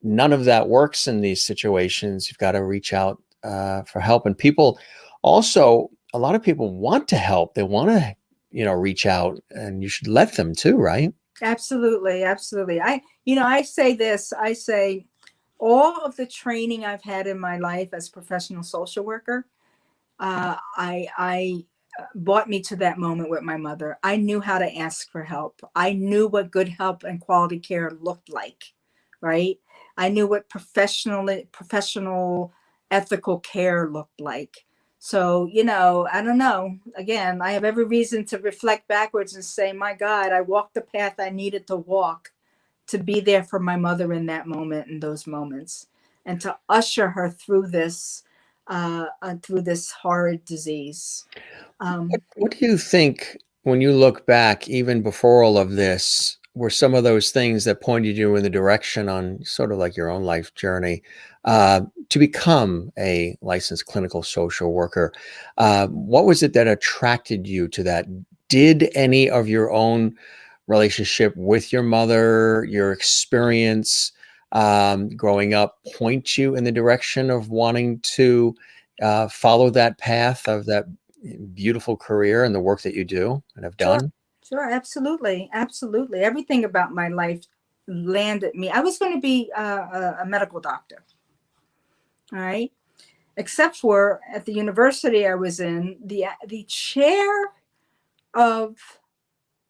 None of that works in these situations. You've got to reach out for help. And people also, a lot of people want to help, they want to reach out, and you should let them too, right? Absolutely, absolutely. I say this. I say all of the training I've had in my life as a professional social worker, I brought me to that moment with my mother. I knew how to ask for help. I knew what good help and quality care looked like, right? I knew what professional ethical care looked like. So, I don't know. Again, I have every reason to reflect backwards and say, my God, I walked the path I needed to walk to be there for my mother in that moment, in those moments, and to usher her through this horrid disease. What, Um, what do you think, when you look back, even before all of this, were some of those things that pointed you in the direction on sort of like your own life journey to become a licensed clinical social worker? What was it that attracted you to that? Did any of your own relationship with your mother, your experience growing up, point you in the direction of wanting to follow that path of that beautiful career and the work that you do and have sure, done? sure, absolutely, absolutely. Everything about my life landed me. I was going to be a medical doctor, all right. Except for at the university I was in, the chair of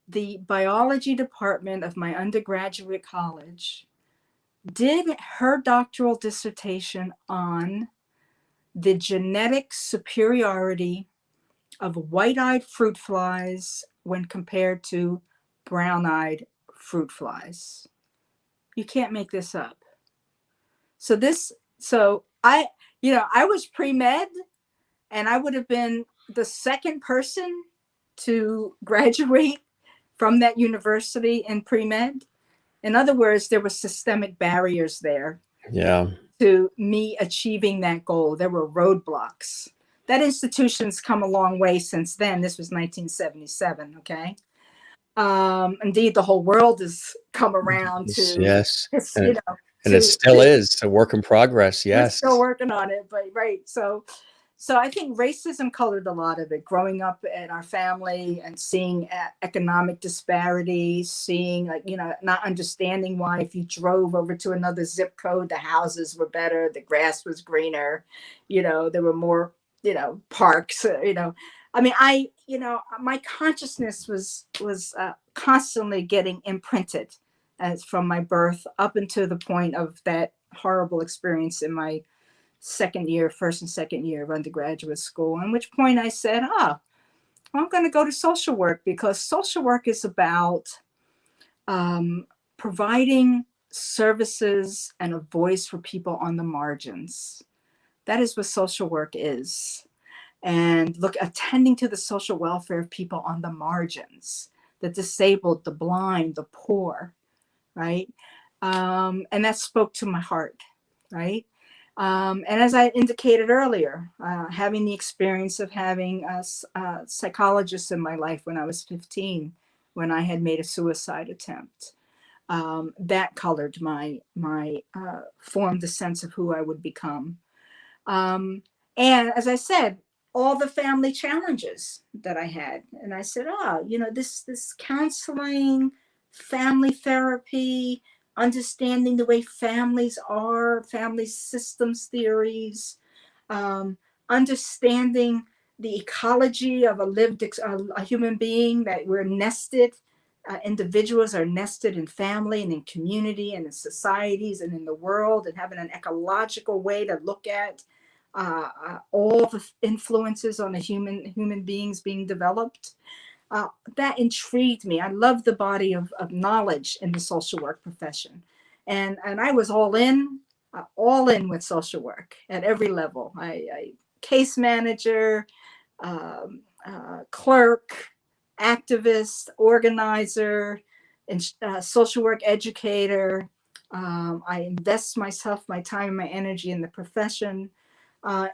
the biology department of my undergraduate college did her doctoral dissertation on the genetic superiority of white-eyed fruit flies when compared to brown-eyed fruit flies. You can't make this up. So this, so I was pre-med, and I would have been the second person to graduate from that university in pre-med. In other words, there were systemic barriers there Yeah. to me achieving that goal. There were roadblocks. That institution's come a long way since then. This was 1977, okay? Indeed, the whole world has come around Yes. to, Yes. it's, And it still is a work in progress. we're still Yes. working on it, but right. So I think racism colored a lot of it. Growing up in our family and seeing economic disparities, seeing, like, not understanding why if you drove over to another zip code, the houses were better, the grass was greener, there were more, parks, I mean, my consciousness was constantly getting imprinted as from my birth up until the point of that horrible experience in my first and second year of undergraduate school, in which point I said, I'm going to go to social work, because social work is about providing services and a voice for people on the margins. That is what social work is. And look, attending to the social welfare of people on the margins, the disabled, the blind, the poor, right? And that spoke to my heart, right? And as I indicated earlier, having the experience of having a psychologist in my life when I was 15, when I had made a suicide attempt, that colored my formed the sense of who I would become. And as I said, all the family challenges that I had, and I said, this counseling, family therapy, understanding the way families are, family systems theories, um, understanding the ecology of a human being, that we're nested. Individuals are nested in family and in community and in societies and in the world, and having an ecological way to look at all the influences on the human beings being developed. that intrigued me. I love the body of knowledge in the social work profession. And I was all in with social work at every level. I case manager, clerk, activist, organizer, and social work educator. I invest my time, and my energy in the profession.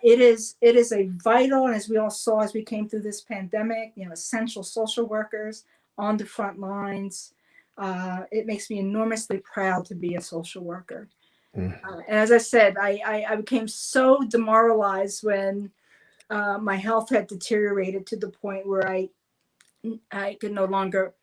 It is a vital, and as we all saw as we came through this pandemic, essential social workers on the front lines. It makes me enormously proud to be a social worker. Mm. And as I said, I became so demoralized when my health had deteriorated to the point where I could no longer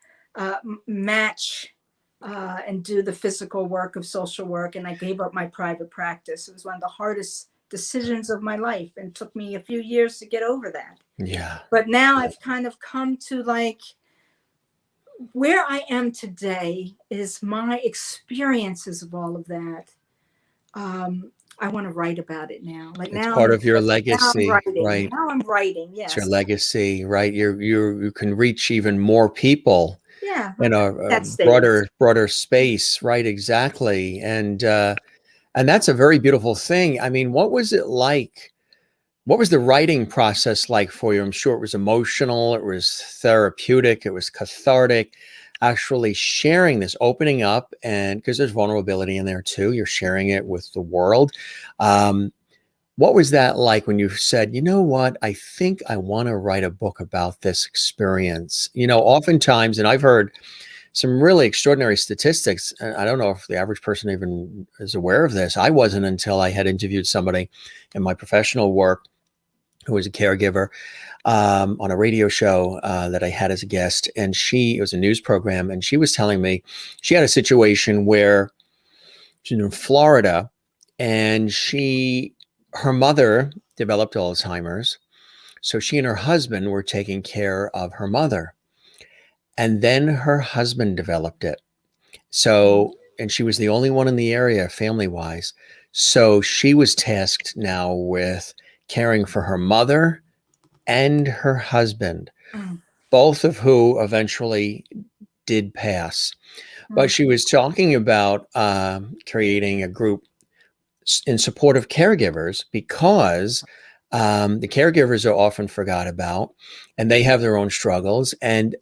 match and do the physical work of social work, and I gave up my private practice. It was one of the hardest decisions of my life, and it took me a few years to get over that. Yeah. But now I've kind of come to where I am today is my experiences of all of that. I want to write about it now. It's part of your Now I'm legacy, writing. right? Now I'm writing. It's your Yes. legacy, right? You can reach even more people Yeah. in a That statement. broader space, right? Exactly. And that's a very beautiful thing. I mean, what was it like? What was the writing process like for you? I'm sure it was emotional, it was therapeutic, it was cathartic, actually sharing this, opening up, and because there's vulnerability in there too, you're sharing it with the world. Um, what was that like when you said, you know what, I think I want to write a book about this experience? Oftentimes, and I've heard some really extraordinary statistics. And I don't know if the average person even is aware of this. I wasn't until I had interviewed somebody in my professional work who was a caregiver on a radio show that I had as a guest. And it was a news program, and she was telling me she had a situation where she's in Florida, and her mother developed Alzheimer's. So she and her husband were taking care of her mother. And then her husband developed it. So, and she was the only one in the area family wise. So she was tasked now with caring for her mother and her husband, Mm, both of who eventually did pass. But mm, she was talking about creating a group in support of caregivers because the caregivers are often forgot about, and they have their own struggles, and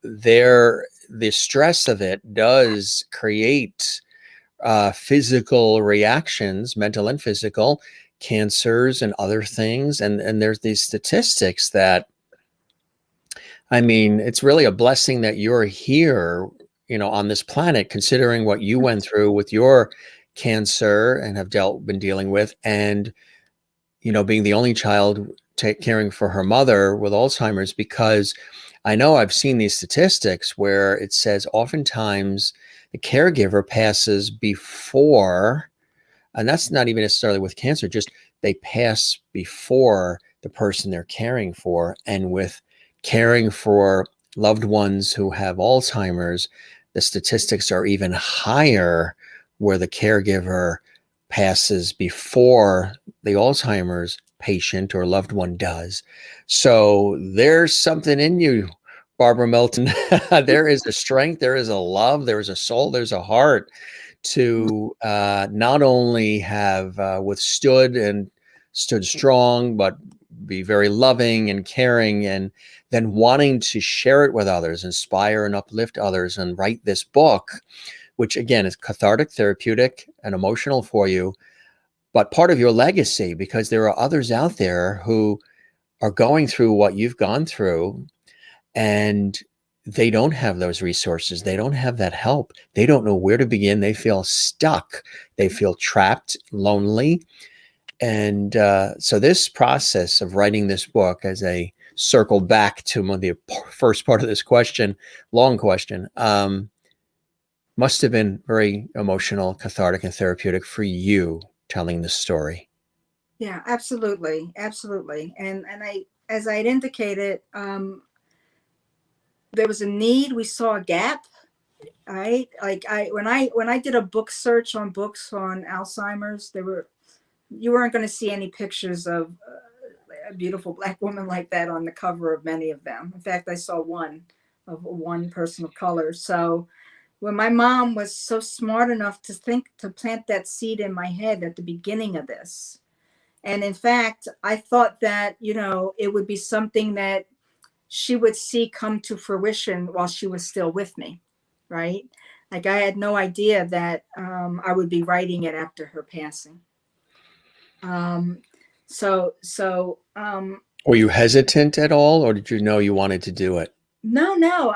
the stress of it does create physical reactions, mental and physical, cancers and other things. And there's these statistics that, I mean, it's really a blessing that you're here, on this planet, considering what you went through with your cancer and have been dealing with, and being the only child caring for her mother with Alzheimer's. Because I know I've seen these statistics where it says oftentimes the caregiver passes before, and that's not even necessarily with cancer, just they pass before the person they're caring for. And with caring for loved ones who have Alzheimer's, the statistics are even higher, where the caregiver passes before the Alzheimer's patient or loved one does. So there's something in you, Barbara Milton. There is a strength, there is a love, there is a soul, there's a heart to not only have withstood and stood strong, but be very loving and caring, and then wanting to share it with others, inspire and uplift others, and write this book, which again is cathartic, therapeutic, and emotional for you, but part of your legacy, because there are others out there who are going through what you've gone through, and they don't have those resources. They don't have that help. They don't know where to begin. They feel stuck. They feel trapped, lonely. And so this process of writing this book, as a circle back to the first part of this question, long question, must have been very emotional, cathartic, and therapeutic for you telling this story. yeah, absolutely, absolutely. And as I had indicated, there was a need. We saw a gap. Right, when I did a book search on books on Alzheimer's, you weren't going to see any pictures of a beautiful Black woman like that on the cover of many of them. In fact, I saw one person of color. So when my mom was so smart enough to plant that seed in my head at the beginning of this, and in fact, I thought that, it would be something that she would see come to fruition while she was still with me, right? Like I had no idea that I would be writing it after her passing. Um, so Were you hesitant at all, or did you know you wanted to do it? no,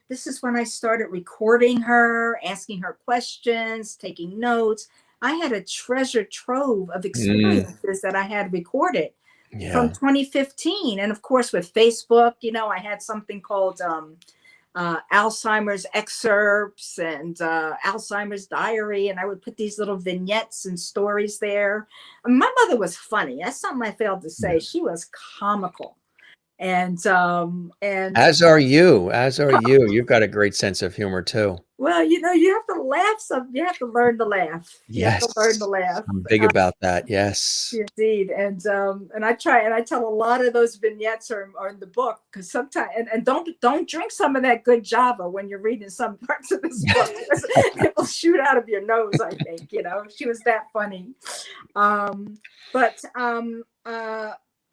this is when I started recording her, asking her questions, taking notes. I had a treasure trove of Mm, experiences that I had recorded from yeah. 2015. And of course, with Facebook, I had something called Alzheimer's excerpts and Alzheimer's diary. And I would put these little vignettes and stories there. My mother was funny. That's something I failed to say. She was comical. And As are you. As are you. You've got a great sense of humor too. well, you have to laugh you have to learn to laugh. You have to learn to Yes. laugh. I'm big about that. Yes. Indeed. And I try and I tell a lot of those vignettes are in the book, because sometimes and don't drink some of that good Java when you're reading some parts of this book. It will shoot out of your nose, I think. She was that funny. But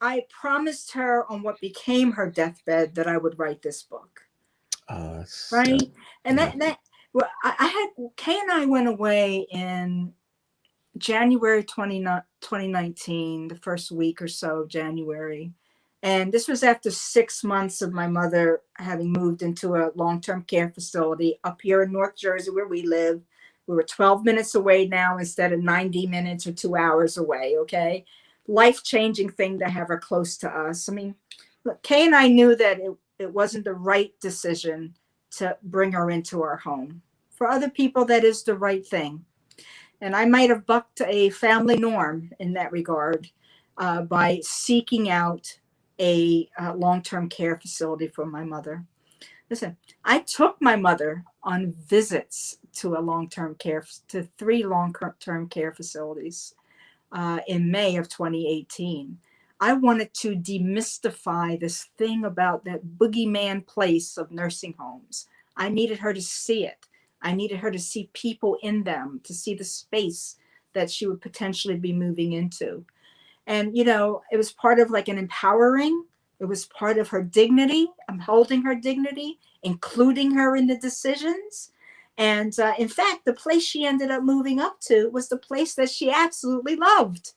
I promised her on what became her deathbed that I would write this book. Right. And yeah. well, I had Kay and I went away in January 2019, the first week or so of January. And this was after 6 months of my mother having moved into a long-term care facility up here in North Jersey where we live. We were 12 minutes away now instead of 90 minutes or 2 hours away. Okay. Life-changing thing to have her close to us. I mean, look, Kay and I knew that it wasn't the right decision to bring her into our home. For other people, that is the right thing. And I might have bucked a family norm in that regard by seeking out a long-term care facility for my mother. Listen, I took my mother on visits to to 3 long-term care facilities in May of 2018. I wanted to demystify this thing about that boogeyman place of nursing homes. I needed her to see it. I needed her to see people in them, to see the space that she would potentially be moving into. And, it was part of like an empowering, it was part of her dignity. I'm holding her dignity, including her in the decisions. And in fact, the place she ended up moving up to was the place that she absolutely loved.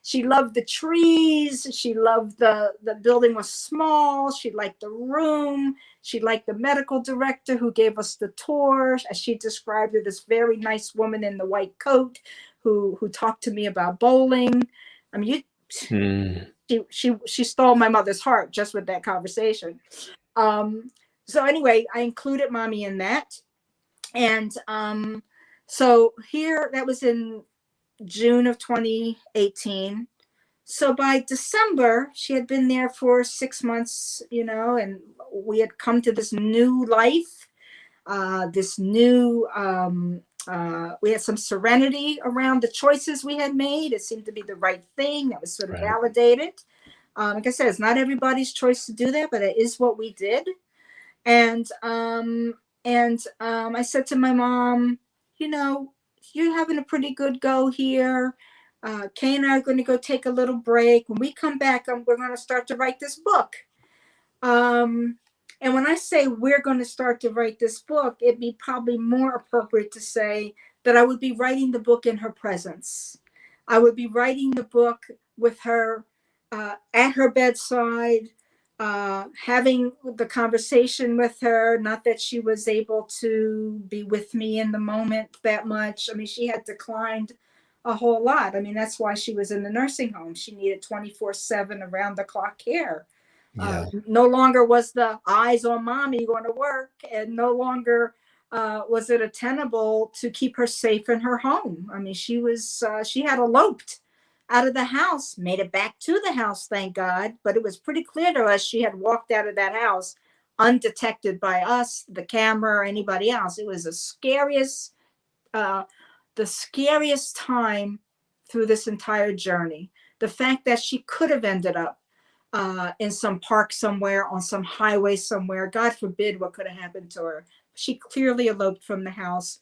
She loved the trees. She loved the building was small. She liked the room. She liked the medical director who gave us the tour. As she described her, this very nice woman in the white coat who talked to me about bowling. I mean, she stole my mother's heart just with that conversation. So anyway, I included mommy in that. And so here, that was in June of 2018. So by December, she had been there for 6 months, and we had come to this new life, we had some serenity around the choices we had made. It seemed to be the right thing that was sort of Right. validated. Like I said, it's not everybody's choice to do that, but it is what we did. And I said to my mom, you're having a pretty good go here. Kay and I are going to go take a little break. When we come back, we're going to start to write this book. And when I say we're going to start to write this book, it'd be probably more appropriate to say that I would be writing the book in her presence. I would be writing the book with her at her bedside, having the conversation with her. Not that she was able to be with me in the moment that much. I mean, she had declined a whole lot. I mean, that's why she was in the nursing home. She needed 24/7 around the clock care. Yeah. No longer was the eyes on mommy going to work, and no longer was it attainable to keep her safe in her home. I mean, she had eloped out of the house, made it back to the house, thank God. But it was pretty clear to us she had walked out of that house undetected by us, the camera, or anybody else. It was the scariest time through this entire journey, The fact that she could have ended up in some park somewhere, on some highway somewhere, God forbid what could have happened to her. She clearly eloped from the house,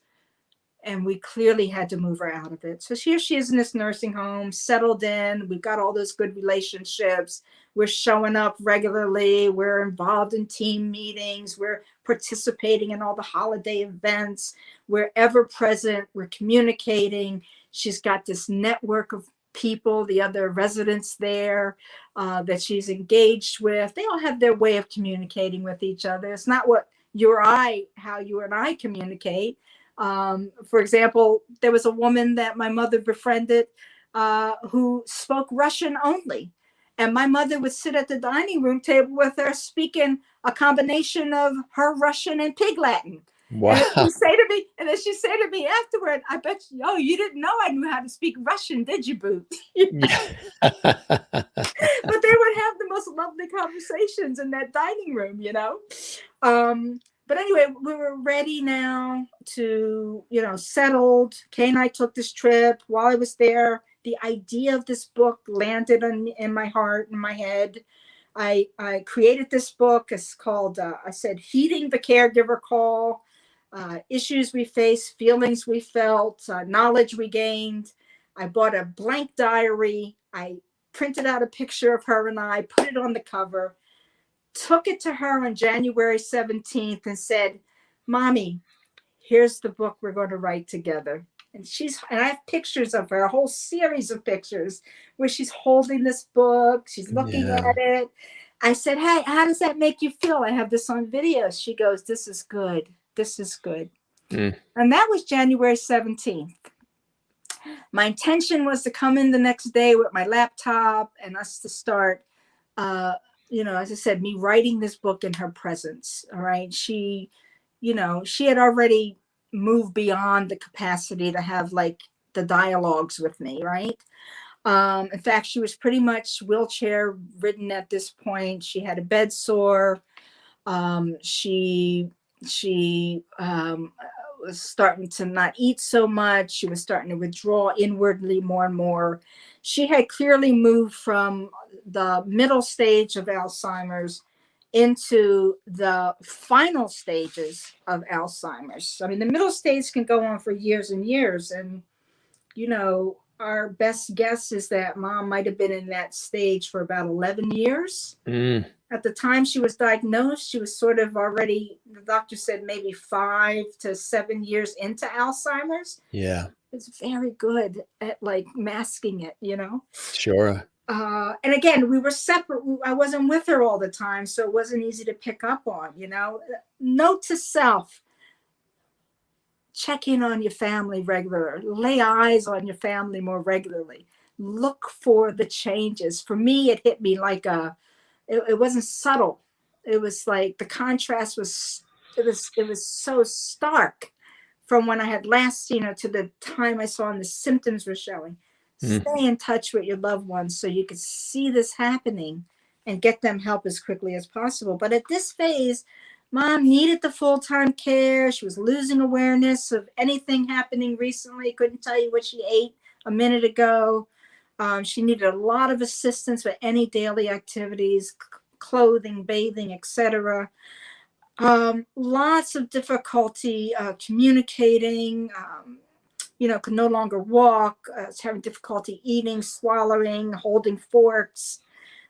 and we clearly had to move her out of it. So here she is in this nursing home, settled in. We've got all those good relationships. We're showing up regularly. We're involved in team meetings. We're participating in all the holiday events. We're ever present. We're communicating. She's got this network of people, the other residents there that she's engaged with. They all have their way of communicating with each other. It's not how you and I communicate. For example, there was a woman that my mother befriended who spoke Russian only. And my mother would sit at the dining room table with her speaking a combination of her Russian and Pig Latin. Wow. And then she'd say to me afterward, I bet you, oh, you didn't know I knew how to speak Russian, did you, Boo? But they would have the most lovely conversations in that dining room, But anyway, we were ready now to, settled. Kay and I took this trip. While I was there, the idea of this book landed in my heart and my head. I created this book. It's called, I said, Heeding the Caregiver Call, Issues We Face, Feelings We Felt, Knowledge We Gained. I bought a blank diary. I printed out a picture of her and I, put it on the cover, took it to her on January 17th and said, Mommy, here's the book we're going to write together. And I have pictures of her, a whole series of pictures where she's holding this book. She's looking at it. I said, hey, how does that make you feel? I have this on video. She goes, this is good. This is good. And that was January 17th. My intention was to come in the next day with my laptop and us to start, as I said, me writing this book in her presence. All right. She had already moved beyond the capacity to have like the dialogues with me. Right. In fact, she was pretty much wheelchair ridden at this point. She had a bed sore. She was starting to not eat so much. She was starting to withdraw inwardly more and more. She had clearly moved from the middle stage of Alzheimer's into the final stages of Alzheimer's. I mean, the middle stage can go on for years and years. And, our best guess is that Mom might have been in that stage for about 11 years. At the time she was diagnosed, she was sort of already, the doctor said maybe 5 to 7 years into Alzheimer's. Yeah. It's very good at like masking it, Sure. And again, we were separate. I wasn't with her all the time, so it wasn't easy to pick up on, Note to self, check in on your family regularly, lay eyes on your family more regularly, look for the changes. For me, it hit me like it wasn't subtle. It was like the contrast was so stark from when I had last seen her to the time I saw and the symptoms were showing. Stay in touch with your loved ones so you could see this happening and get them help as quickly as possible. But at this phase, Mom needed the full-time care. She was losing awareness of anything happening recently. Couldn't tell you what she ate a minute ago. She needed a lot of assistance with any daily activities, clothing, bathing, etc. Lots of difficulty communicating. Could no longer walk. Was having difficulty eating, swallowing, holding forks.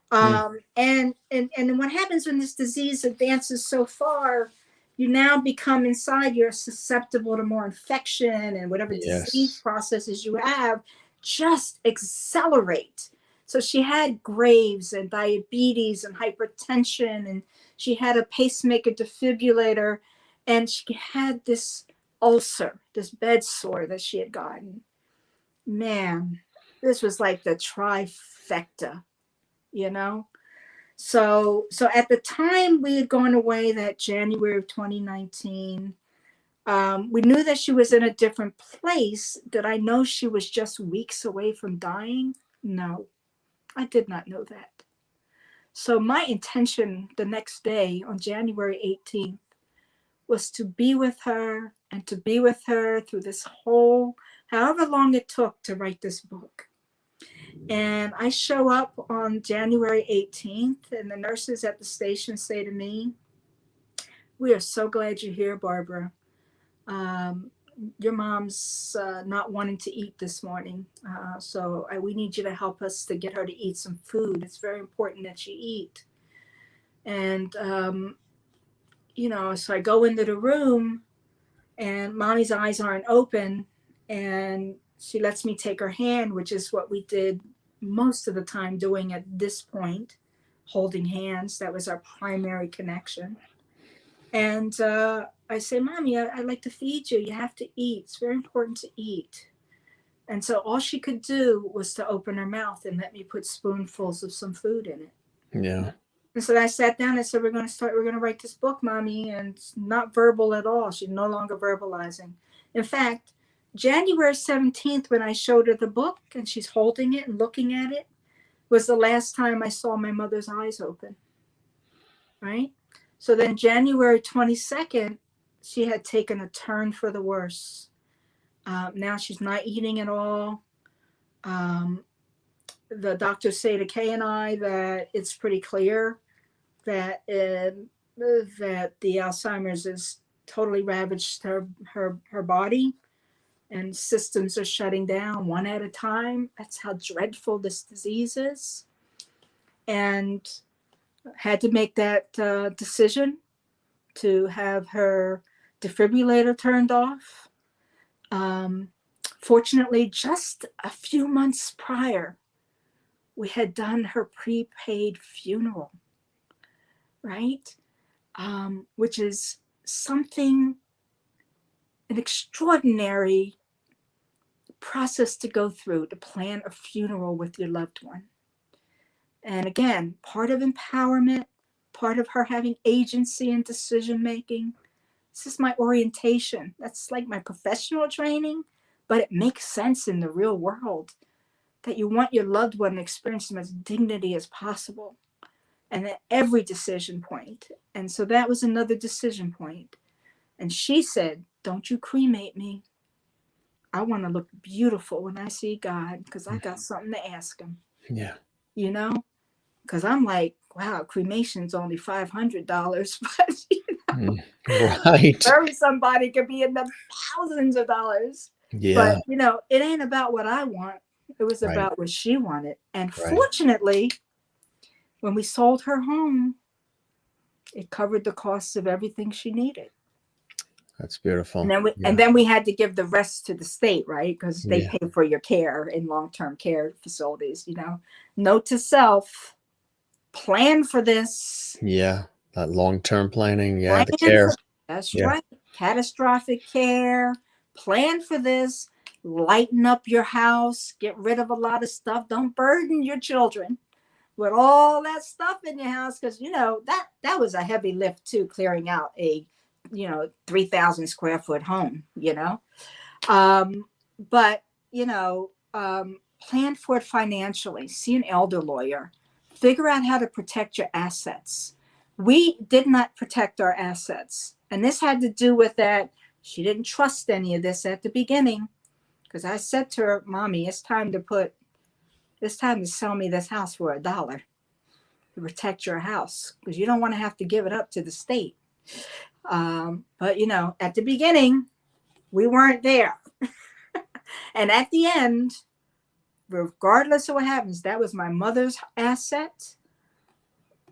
And what happens when this disease advances so far, you now become inside, you're susceptible to more infection, and whatever disease processes you have just accelerate. So she had Graves and diabetes and hypertension, and she had a pacemaker defibrillator, and she had this ulcer, this bed sore that she had gotten. Man, this was like the trifecta. So at the time we had gone away that January of 2019, we knew that she was in a different place. Did I know she was just weeks away from dying? No, I did not know that. So my intention the next day on January 18th was to be with her and to be with her through this whole, however long it took to write this book. And I show up on January 18th, and the nurses at the station say to me, "We are so glad you're here, Barbara. Um, your mom's not wanting to eat this morning. We need you to help us to get her to eat some food. It's very important that she eat." And, so I go into the room, and mommy's eyes aren't open, and she lets me take her hand, which is what we did most of the time doing at this point, holding hands. That was our primary connection. And I say, "Mommy, I'd like to feed you. You have to eat. It's very important to eat." And so all she could do was to open her mouth and let me put spoonfuls of some food in it. Yeah. And so I sat down and said, we're going to write this book, Mommy. And it's not verbal at all. She's no longer verbalizing. In fact, January 17th, when I showed her the book and she's holding it and looking at it, was the last time I saw my mother's eyes open. Right? So then January 22nd, she had taken a turn for the worse. Now she's not eating at all. The doctors say to Kay and I that it's pretty clear that that the Alzheimer's has totally ravaged her body, and systems are shutting down one at a time. That's how dreadful this disease is. And had to make that decision to have her defibrillator turned off. Fortunately, just a few months prior, we had done her prepaid funeral, right? Which is something, an extraordinary process to go through to plan a funeral with your loved one. And again, part of empowerment, part of her having agency and decision making. This is my orientation. That's like my professional training, but it makes sense in the real world that you want your loved one to experience as much dignity as possible, and at every decision point. And so that was another decision point. And she said, "Don't you cremate me. I want to look beautiful when I see God, because I got something to ask him." Yeah. You know, because I'm like, wow, cremation's only $500, but Right. bury somebody could be in the thousands of dollars. Yeah. But it ain't about what I want. It was Right. about what she wanted. And Right. fortunately, when we sold her home, it covered the costs of everything she needed. That's beautiful. And then we had to give the rest to the state, right? Because they Yeah. pay for your care in long-term care facilities. Note to self: plan for this. Yeah. That long-term planning. Yeah. Plan The care. That's Yeah. right. Catastrophic care. Plan for this. Lighten up your house. Get rid of a lot of stuff. Don't burden your children with all that stuff in your house, because that was a heavy lift too, clearing out a 3,000 square foot home. But plan for it financially. See an elder lawyer. Figure out how to protect your assets. We did not protect our assets, and this had to do with that. She didn't trust any of this at the beginning, because I said to her, "Mommy, it's time to sell me this house for $1 to protect your house, because you don't want to have to give it up to the state." But at the beginning, we weren't there. And at the end, regardless of what happens, that was my mother's asset.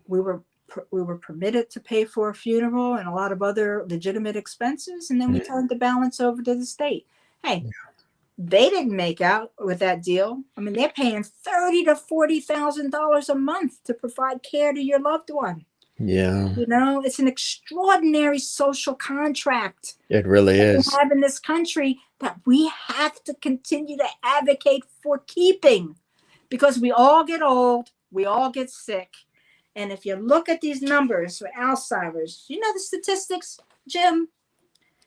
We were permitted to pay for a funeral and a lot of other legitimate expenses, and then we turned the balance over to the state. Hey, they didn't make out with that deal. I mean, they're paying $30,000 to $40,000 a month to provide care to your loved one. Yeah. It's an extraordinary social contract It really that is. we have in this country that we have to continue to advocate for keeping, because we all get old, we all get sick. And if you look at these numbers for Alzheimer's, the statistics, Jim?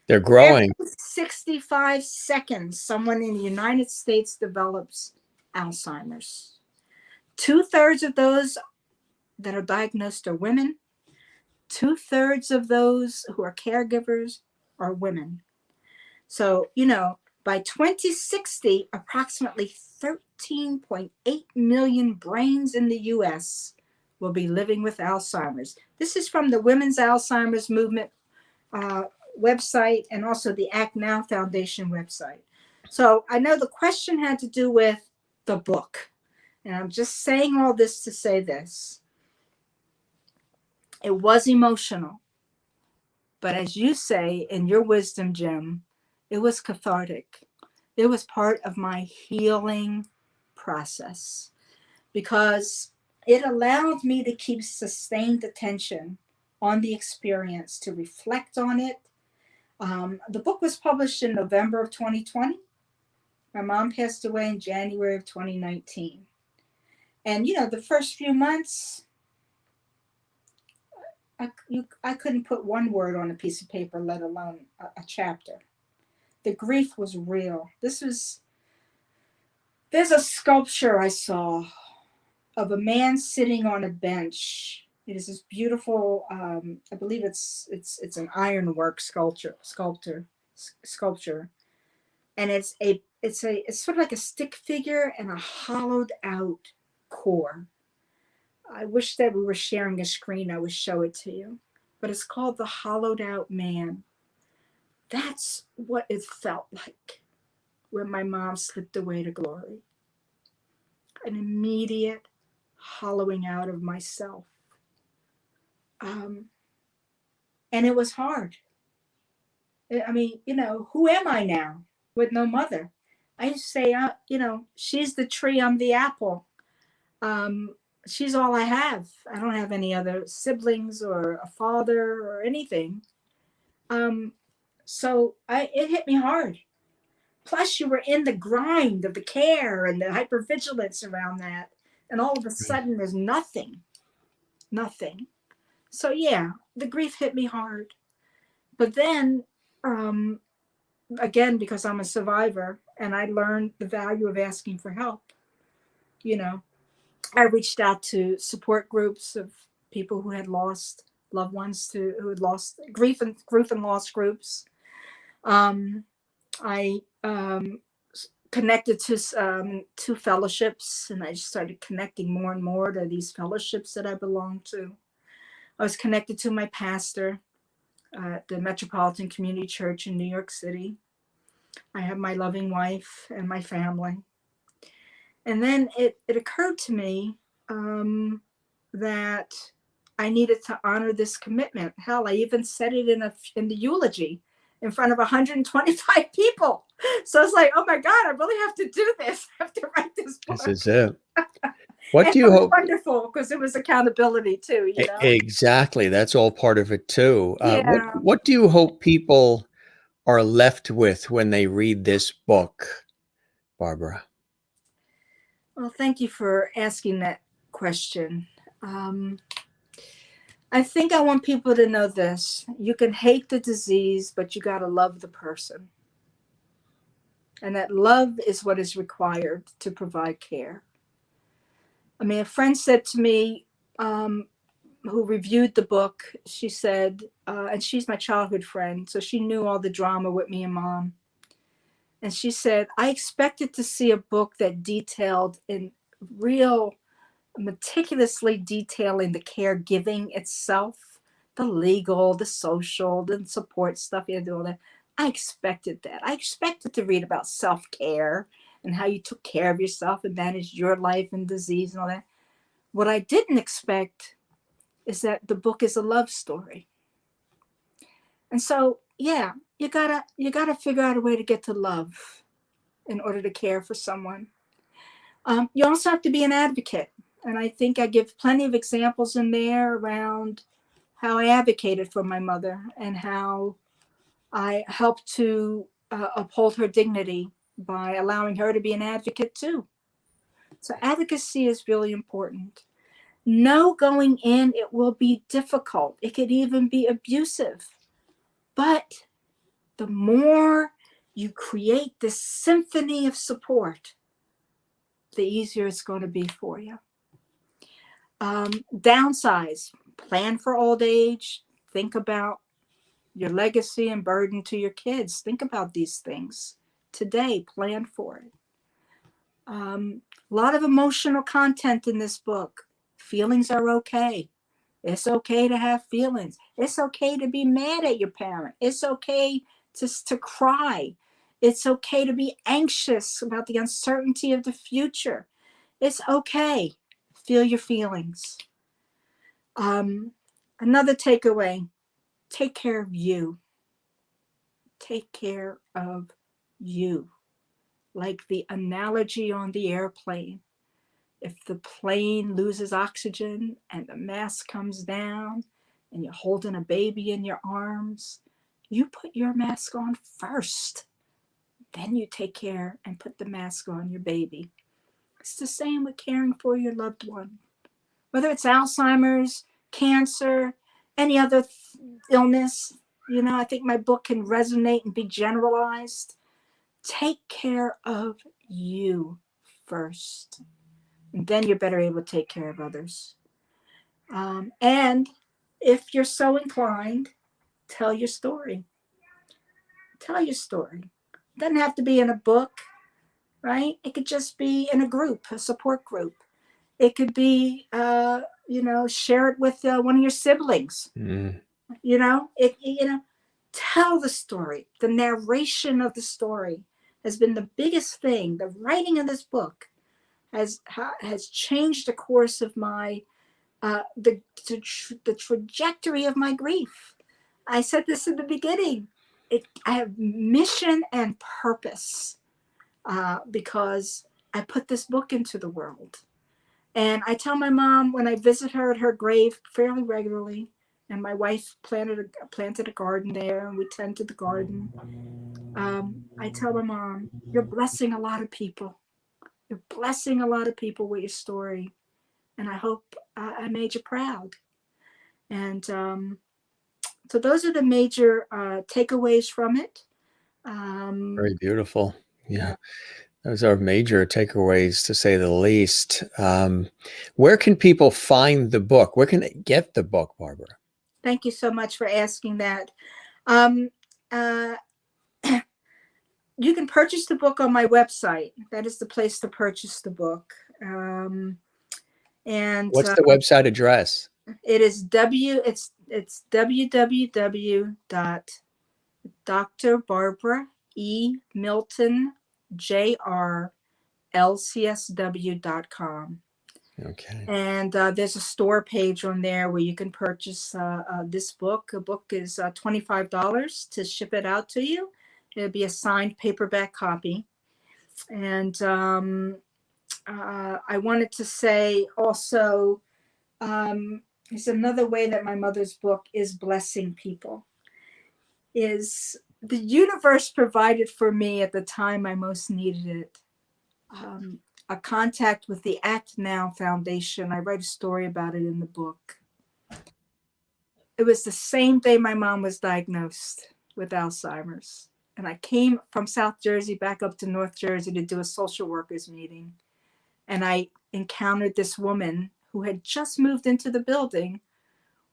They're growing. Every 65 seconds, someone in the United States develops Alzheimer's. 2/3 of those that are diagnosed are women. 2/3 of those who are caregivers are women. So, By 2060, approximately 13.8 million brains in the US will be living with Alzheimer's. This is from the Women's Alzheimer's Movement website and also the Act Now Foundation website. So I know the question had to do with the book. And I'm just saying all this to say this. It was emotional. But as you say in your wisdom, Jim, it was cathartic. It was part of my healing process because it allowed me to keep sustained attention on the experience, to reflect on it. The book was published in November of 2020. My mom passed away in January of 2019. And, the first few months, I couldn't put one word on a piece of paper, let alone a chapter. The grief was real. There's a sculpture I saw of a man sitting on a bench. It is this beautiful, I believe it's an ironwork sculpture, and it's sort of like a stick figure and a hollowed out core. I wish that we were sharing a screen. I would show it to you, but it's called The Hollowed Out Man. That's what it felt like when my mom slipped away to glory. An immediate hollowing out of myself. And it was hard. I mean, who am I now with no mother? I used to say, she's the tree, I'm the apple. She's all I have. I don't have any other siblings or a father or anything. So it hit me hard. Plus, you were in the grind of the care and the hypervigilance around that. And all of a sudden, there's nothing. So, yeah, the grief hit me hard. But then, again, because I'm a survivor and I learned the value of asking for help, I reached out to support groups of people who had lost loved ones, who had lost grief and loss groups. I connected to two fellowships, and I just started connecting more and more to these fellowships that I belonged to. I was connected to my pastor at the Metropolitan Community Church in New York City. I have my loving wife and my family. And then it occurred to me that I needed to honor this commitment. Hell, I even said it in the eulogy in front of 125 people. So it's like, oh my God, I really have to do this. I have to write this book. This is it. What do it you was hope? wonderful because it was accountability too. Exactly. That's all part of it too. Yeah. What do you hope people are left with when they read this book, Barbara? Well, thank you for asking that question. I think I want people to know this. You can hate the disease, but you got to love the person. And that love is what is required to provide care. I mean, a friend said to me, who reviewed the book, she said, and she's my childhood friend, so she knew all the drama with me and Mom. And she said, I expected to see a book that detailed in real, meticulously detailing the caregiving itself, the legal, the social, the support stuff, you do all that. I expected that. I expected to read about self-care and how you took care of yourself and managed your life and disease and all that. What I didn't expect is that the book is a love story. And so, yeah, you gotta figure out a way to get to love in order to care for someone. You also have to be an advocate. And I think I give plenty of examples in there around how I advocated for my mother and how I helped to uphold her dignity by allowing her to be an advocate too. So advocacy is really important. Know going in, it will be difficult. It could even be abusive. But the more you create this symphony of support, the easier it's going to be for you. Downsize, plan for old age, think about your legacy and burden to your kids. Think about these things. today. Plan for it. A lot of emotional content in this book. Feelings are okay. It's okay to have feelings. It's okay to be mad at your parent. It's okay to cry. It's okay to be anxious about the uncertainty of the future. It's okay. Feel your feelings. Another takeaway, take care of you. Take care of you. Like the analogy on the airplane. If the plane loses oxygen and the mask comes down and you're holding a baby in your arms, you put your mask on first. Then you take care and put the mask on your baby. It's the same with caring for your loved one. Whether it's Alzheimer's, cancer, any other illness, I think my book can resonate and be generalized. Take care of you first. And then you're better able to take care of others. And if you're so inclined, tell your story. Tell your story. It doesn't have to be in a book, right? It could just be in a group, a support group. It could be, share it with one of your siblings. Tell the story. The narration of the story has been the biggest thing. The writing of this book has changed the course of my the trajectory of my grief. I said this in the beginning. I have mission and purpose because I put this book into the world. And I tell my mom when I visit her at her grave fairly regularly, and my wife planted a garden there, and we tended the garden. I tell my mom, you're blessing a lot of people. You're blessing a lot of people with your story. And I hope I made you proud. And so those are the major takeaways from it. Very beautiful. Yeah. Those are major takeaways, to say the least. Where can people find the book? Where can they get the book, Barbara? Thank you so much for asking that. You can purchase the book on my website. That is the place to purchase the book. And what's the website address? It is it's www.drbarbara.e.milton.jr.lcsw.com. Okay. And there's a store page on there where you can purchase this book. A book is $25 to ship it out to you. It'll be a signed paperback copy. And I wanted to say also, it's another way that my mother's book is blessing people. Is the universe provided for me at the time I most needed it. A contact with the Act Now Foundation. I write a story about it in the book. It was the same day my mom was diagnosed with Alzheimer's. And I came from South Jersey back up to North Jersey to do a social workers meeting. And I encountered this woman who had just moved into the building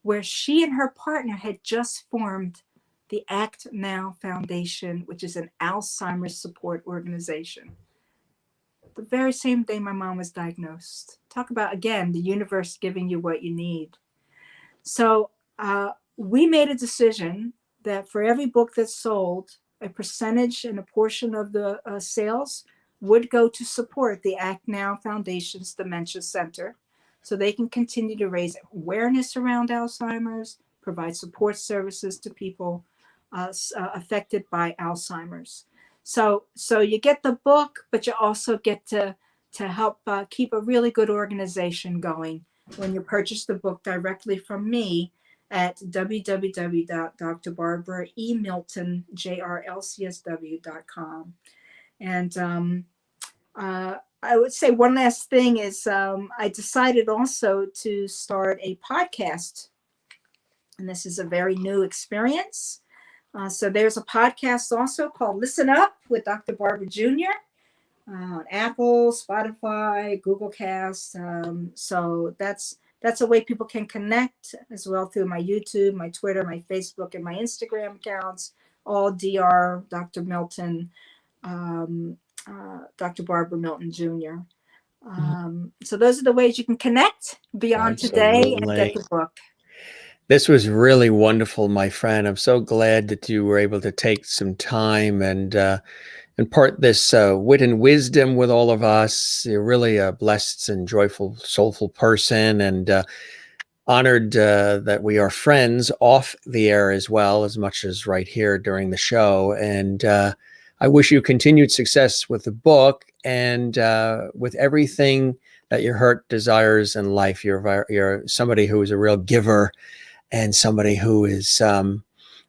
where she and her partner had just formed the Act Now Foundation, which is an Alzheimer's support organization. The very same day my mom was diagnosed. Talk about, again, the universe giving you what you need. So we made a decision that for every book that's sold, a percentage and a portion of the sales would go to support the Act Now Foundation's Dementia Center so they can continue to raise awareness around Alzheimer's, provide support services to people affected by Alzheimer's. So you get the book, but you also get to help keep a really good organization going when you purchase the book directly from me at www.drbarbaraemiltonjrlcsw.com. And I would say one last thing is I decided also to start a podcast. And this is a very new experience. So there's a podcast also called Listen Up with Dr. Barbara Jr. On Apple, Spotify, Google Cast. So that's a way people can connect as well through my YouTube, my Twitter, my Facebook, and my Instagram accounts, all Dr. Milton. Dr. Barbara Milton Jr. So those are the ways you can connect beyond today and get the book. This was really wonderful, my friend. I'm so glad that you were able to take some time and impart this wit and wisdom with all of us. You're really a blessed and joyful, soulful person, and honored that we are friends off the air as well, as much as right here during the show. And I wish you continued success with the book and with everything that your heart desires in life. You're somebody who is a real giver and somebody who is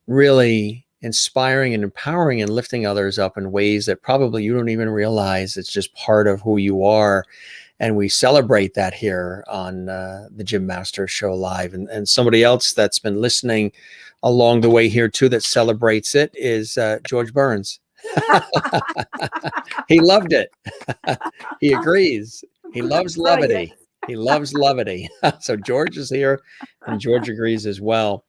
really inspiring and empowering and lifting others up in ways that probably you don't even realize. It's just part of who you are. And we celebrate that here on the Jim Masters Show Live. And somebody else that's been listening along the way here too that celebrates it is George Burns. He loved it. He agrees. He loves levity. He loves levity. So George is here and George agrees as well.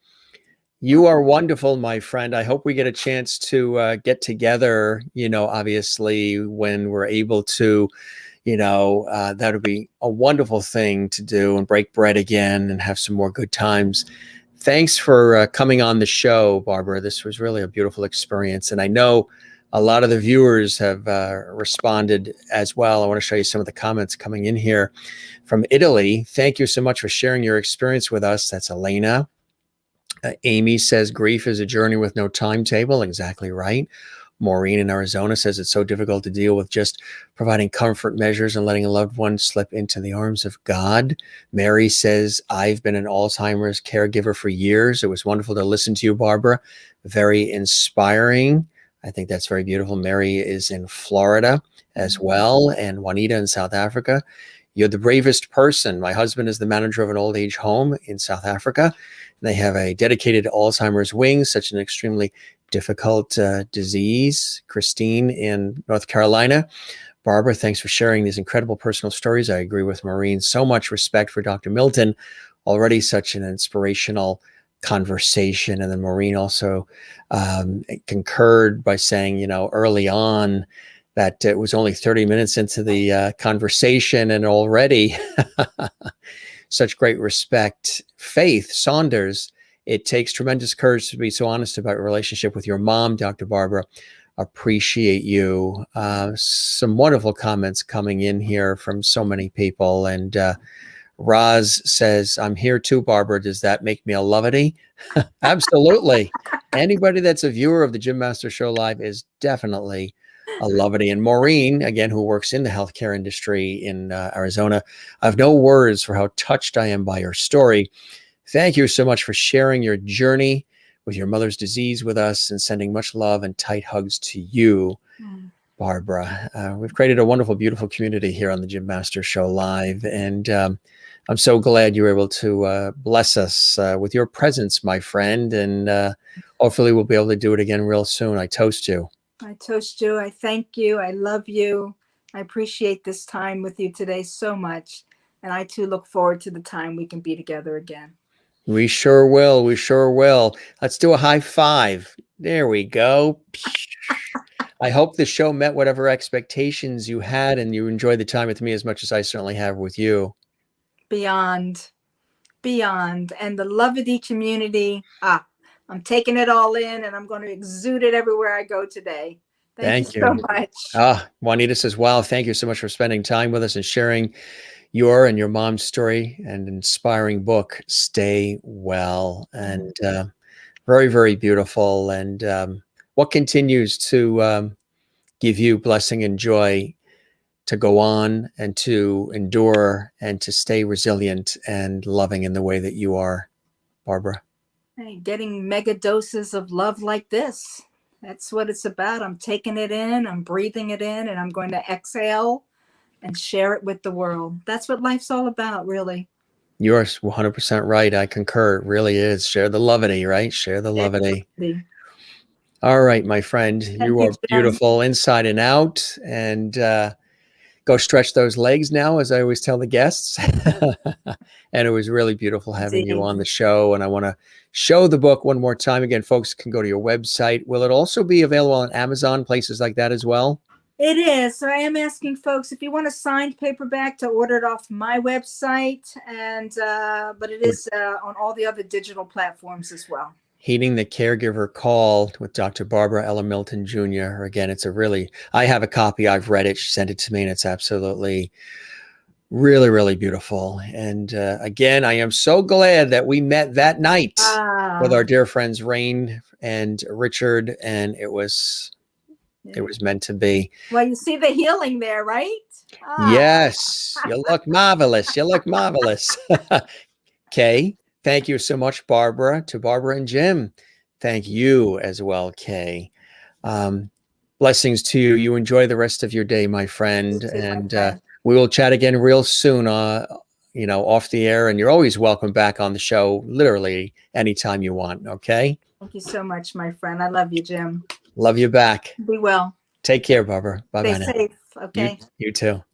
You are wonderful, my friend. I hope we get a chance to get together, obviously when we're able to, that would be a wonderful thing to do and break bread again and have some more good times. Thanks for coming on the show, Barbara. This was really a beautiful experience. And I know a lot of the viewers have responded as well. I want to show you some of the comments coming in here from Italy. Thank you so much for sharing your experience with us. That's Elena. Amy says, grief is a journey with no timetable. Exactly right. Maureen in Arizona says it's so difficult to deal with just providing comfort measures and letting a loved one slip into the arms of God. Mary says, I've been an Alzheimer's caregiver for years. It was wonderful to listen to you, Barbara. Very inspiring. I think that's very beautiful. Mary is in Florida as well, and Juanita in South Africa. You're the bravest person. My husband is the manager of an old age home in South Africa. They have a dedicated Alzheimer's wing, such an extremely difficult disease. Christine in North Carolina. Barbara, thanks for sharing these incredible personal stories. I agree with Maureen. So much respect for Dr. Milton. Already such an inspirational conversation. And then Maureen also concurred by saying, early on that it was only 30 minutes into the conversation and already such great respect. Faith Saunders, it takes tremendous courage to be so honest about your relationship with your mom, Dr. Barbara. Appreciate you. Some wonderful comments coming in here from so many people. And Roz says, I'm here too, Barbara. Does that make me a lovity? Absolutely. Anybody that's a viewer of the Jim Masters Show Live is definitely a lovity. And Maureen, again, who works in the healthcare industry in Arizona, I have no words for how touched I am by your story. Thank you so much for sharing your journey with your mother's disease with us and sending much love and tight hugs to you, Barbara. We've created a wonderful, beautiful community here on the Jim Masters Show Live. And I'm so glad you were able to bless us with your presence, my friend. And hopefully we'll be able to do it again real soon. I toast you. I toast you. I thank you. I love you. I appreciate this time with you today so much. And I too look forward to the time we can be together again. We sure will. We sure will. Let's do a high five. There we go. I hope the show met whatever expectations you had and you enjoyed the time with me as much as I certainly have with you. Beyond. And the Lovity community. I'm taking it all in and I'm going to exude it everywhere I go today. Thank you so much. Juanita says, wow, thank you so much for spending time with us and sharing your and your mom's story and inspiring book. Stay well. And very, very beautiful. And what continues to give you blessing and joy to go on and to endure and to stay resilient and loving in the way that you are, Barbara? Hey, getting mega doses of love like this. That's what it's about. I'm taking it in, I'm breathing it in, and I'm going to exhale and share it with the world. That's what life's all about, really. You're 100% right. I concur. It really is. Share the lovity, right? Share the lovity. All right, my friend. You are beautiful inside and out. And go stretch those legs now, as I always tell the guests. And it was really beautiful having you on the show. And I want to show the book one more time. Again, folks can go to your website. Will it also be available on Amazon, places like that as well? It is. So I am asking folks if you want a signed paperback to order it off my website, and but it is on all the other digital platforms as well. Heeding the Caregiver Call with Dr. Barbara Ella Milton Jr. Again, it's a really, I have a copy. I've read it. She sent it to me, and it's absolutely really, really beautiful. And again, I am so glad that we met that night with our dear friends Rain and Richard, and it was meant to be. Well, you see the healing there, right? Yes, you look marvelous. You look marvelous. Kay, thank you so much, Barbara. To Barbara and Jim, thank you as well, Kay. Blessings to you. You enjoy the rest of your day, my friend. And we will chat again real soon, off the air. And you're always welcome back on the show, literally anytime you want. Okay. Thank you so much, my friend. I love you, Jim. Love you back. Be well. Take care, Barbara. Bye-bye. Stay safe. Okay. You too.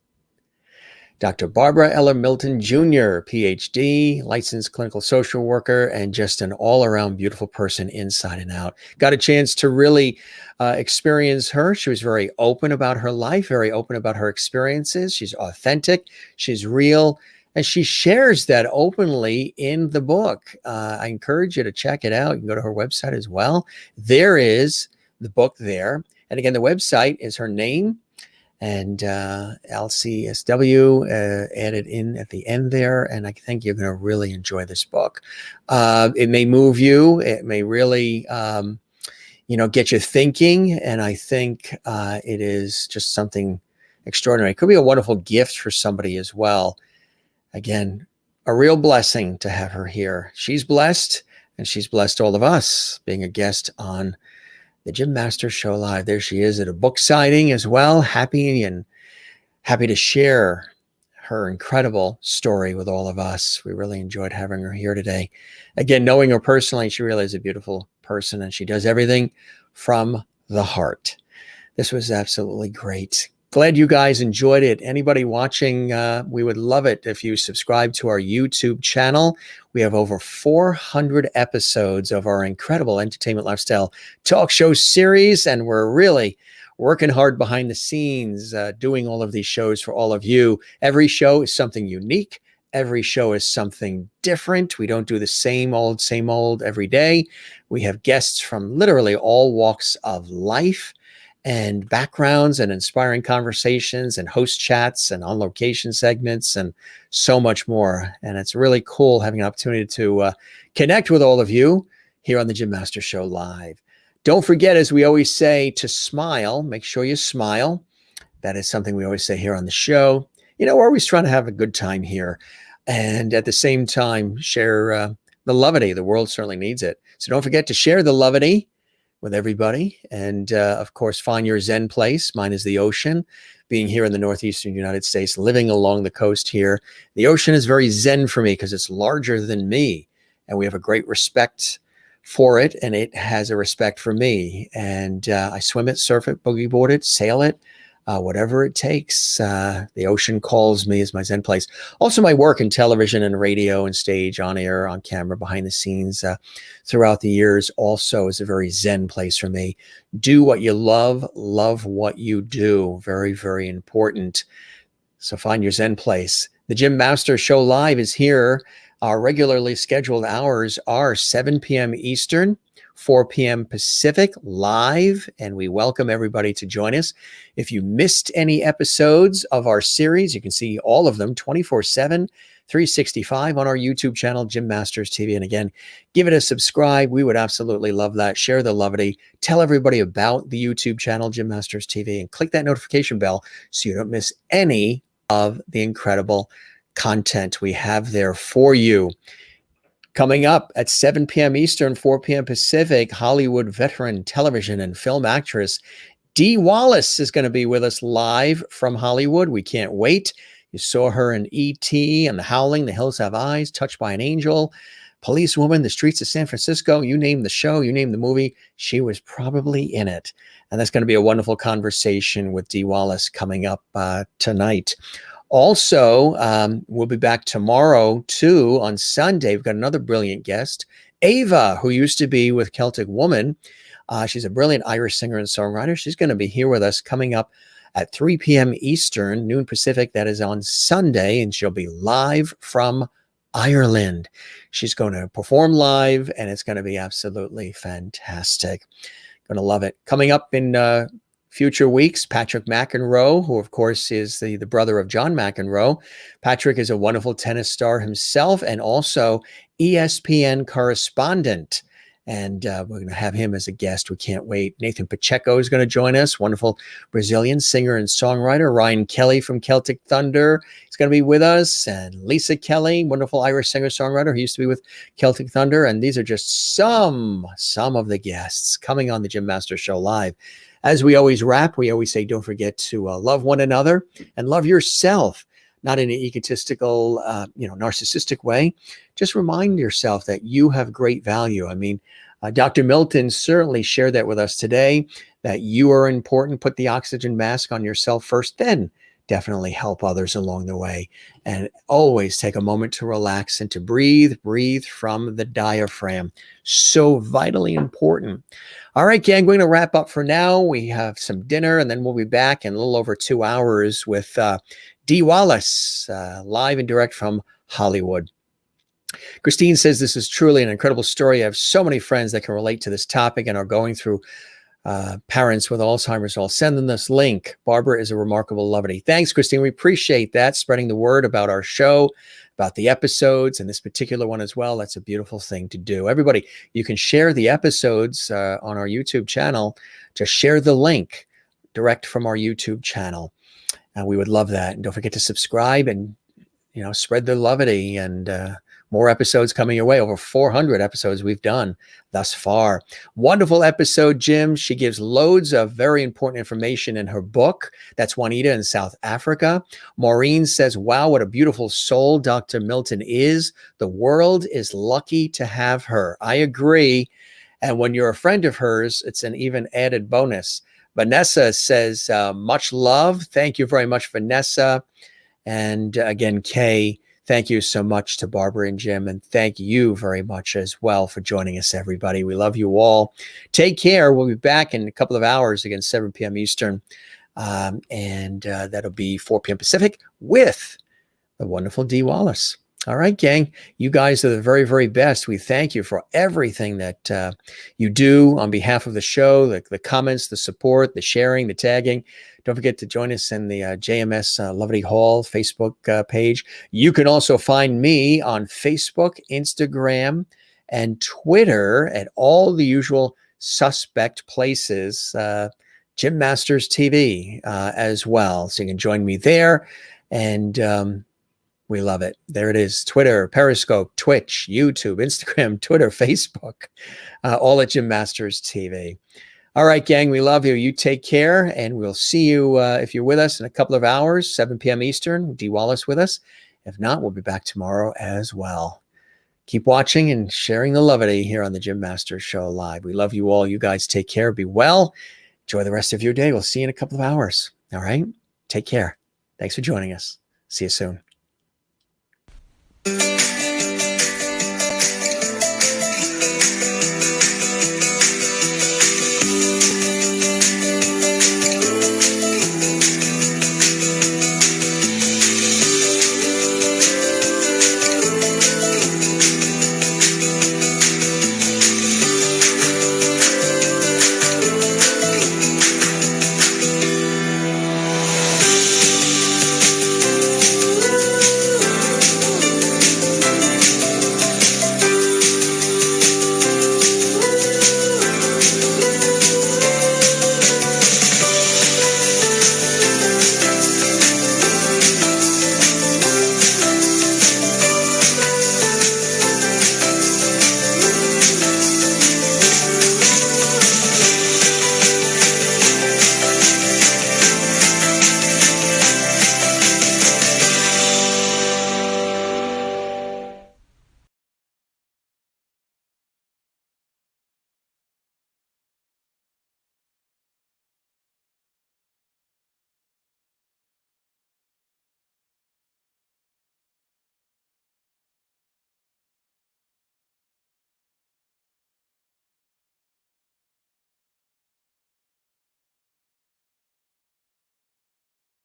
Dr. Barbara Ella Milton Jr., PhD, licensed clinical social worker, and just an all-around beautiful person inside and out. Got a chance to really experience her. She was very open about her life, very open about her experiences. She's authentic. She's real. And she shares that openly in the book. I encourage you to check it out. You can go to her website as well. There is the book there. And again, the website is her name and LCSW added in at the end there. And I think you're going to really enjoy this book. It may move you. It may really, get you thinking. And I think it is just something extraordinary. It could be a wonderful gift for somebody as well. Again, a real blessing to have her here. She's blessed, and she's blessed all of us being a guest on the Jim Masters Show Live. There she is at a book signing as well. Happy to share her incredible story with all of us. We really enjoyed having her here today. Again, knowing her personally, she really is a beautiful person, and she does everything from the heart. This was absolutely great. Glad you guys enjoyed it. Anybody watching, we would love it if you subscribe to our YouTube channel. We have over 400 episodes of our incredible entertainment lifestyle talk show series, and we're really working hard behind the scenes, doing all of these shows for all of you. Every show is something unique. Every show is something different. We don't do the same old every day. We have guests from literally all walks of life and backgrounds and inspiring conversations and host chats and on location segments and so much more. And it's really cool having an opportunity to connect with all of you here on the Jim Masters Show Live. Don't forget, as we always say, to smile. Make sure you smile. That is something we always say here on the show. We're always trying to have a good time here. And at the same time, share the levity. The world certainly needs it. So don't forget to share the levity with everybody. And of course, find your Zen place. Mine is the ocean. Being here in the Northeastern United States, living along the coast here, the ocean is very Zen for me because it's larger than me. And we have a great respect for it. And it has a respect for me. And I swim it, surf it, boogie board it, sail it, whatever it takes. The ocean calls me as my Zen place. Also, my work in television and radio and stage, on air, on camera, behind the scenes throughout the years also is a very Zen place for me. Do what you love what you do. Very, very important. So find your Zen place. The Jim Masters Show Live is here. Our regularly scheduled hours are 7 p.m. Eastern, 4 p.m. Pacific, live, and we welcome everybody to join us. If you missed any episodes of our series, you can see all of them 24/7, 365 on our YouTube channel, Jim Masters TV. And again, give it a subscribe. We would absolutely love that. Share the levity. Tell everybody about the YouTube channel, Jim Masters TV, and click that notification bell so you don't miss any of the incredible content we have there for you. Coming up at 7 p.m. Eastern, 4 p.m. Pacific, Hollywood veteran television and film actress Dee Wallace is going to be with us live from Hollywood. We can't wait. You saw her in E.T. and The Howling, The Hills Have Eyes, Touched by an Angel, policewoman, the streets of San Francisco, you name the show, you name the movie, she was probably in it. And that's going to be a wonderful conversation with Dee Wallace coming up tonight. Also, we'll be back tomorrow too. On Sunday, we've got another brilliant guest, Ava, who used to be with Celtic Woman. She's a brilliant Irish singer and songwriter. She's going to be here with us coming up at 3 p.m. Eastern, noon Pacific. That is on Sunday, and she'll be live from Ireland. She's going to perform live, and it's going to be absolutely fantastic. Going to love it. Coming up in future weeks, Patrick McEnroe, who of course is the brother of John McEnroe. Patrick is a wonderful tennis star himself and also ESPN correspondent. And we're going to have him as a guest. We can't wait. Nathan Pacheco is going to join us. Wonderful Brazilian singer and songwriter. Ryan Kelly from Celtic Thunder is going to be with us. And Lisa Kelly, wonderful Irish singer-songwriter who used to be with Celtic Thunder. And these are just some of the guests coming on the Jim Masters Show Live. As we always wrap, we always say, don't forget to love one another and love yourself. Not in an egotistical, narcissistic way. Just remind yourself that you have great value. I mean, Dr. Milton certainly shared that with us today, that you are important. Put the oxygen mask on yourself first, then definitely help others along the way. And always take a moment to relax and to breathe from the diaphragm. So vitally important. All right, gang, we're going to wrap up for now. We have some dinner, and then we'll be back in a little over 2 hours with Dee Wallace, live and direct from Hollywood. Christine says, this is truly an incredible story. I have so many friends that can relate to this topic and are going through parents with Alzheimer's. I'll send them this link. Barbara is a remarkable lovely. Thanks, Christine. We appreciate that. Spreading the word about our show, about the episodes, and this particular one as well. That's a beautiful thing to do. Everybody, you can share the episodes on our YouTube channel. Just share the link direct from our YouTube channel. We would love that. And don't forget to subscribe and, spread the levity, and more episodes coming your way. Over 400 episodes we've done thus far. Wonderful episode, Jim. She gives loads of very important information in her book. That's Juanita in South Africa. Maureen says, wow, what a beautiful soul Dr. Milton is. The world is lucky to have her. I agree. And when you're a friend of hers, it's an even added bonus. Vanessa says, much love. Thank you very much, Vanessa. And again, Kay, thank you so much to Barbara and Jim. And thank you very much as well for joining us, everybody. We love you all. Take care. We'll be back in a couple of hours, again, 7 p.m. Eastern. And that'll be 4 p.m. Pacific with the wonderful Dee Wallace. All right, gang, you guys are the very, very best. We thank you for everything that you do on behalf of the show, the comments, the support, the sharing, the tagging. Don't forget to join us in the JMS Lovely Hall Facebook page. You can also find me on Facebook, Instagram, and Twitter at all the usual suspect places, Jim Masters TV as well. So you can join me there. And we love it. There it is. Twitter, Periscope, Twitch, YouTube, Instagram, Twitter, Facebook, all at Jim Masters TV. All right, gang, we love you. You take care, and we'll see you if you're with us in a couple of hours, 7 p.m. Eastern, Dee Wallace with us. If not, we'll be back tomorrow as well. Keep watching and sharing the levity here on the Jim Masters Show Live. We love you all. You guys take care. Be well. Enjoy the rest of your day. We'll see you in a couple of hours. All right? Take care. Thanks for joining us. See you soon.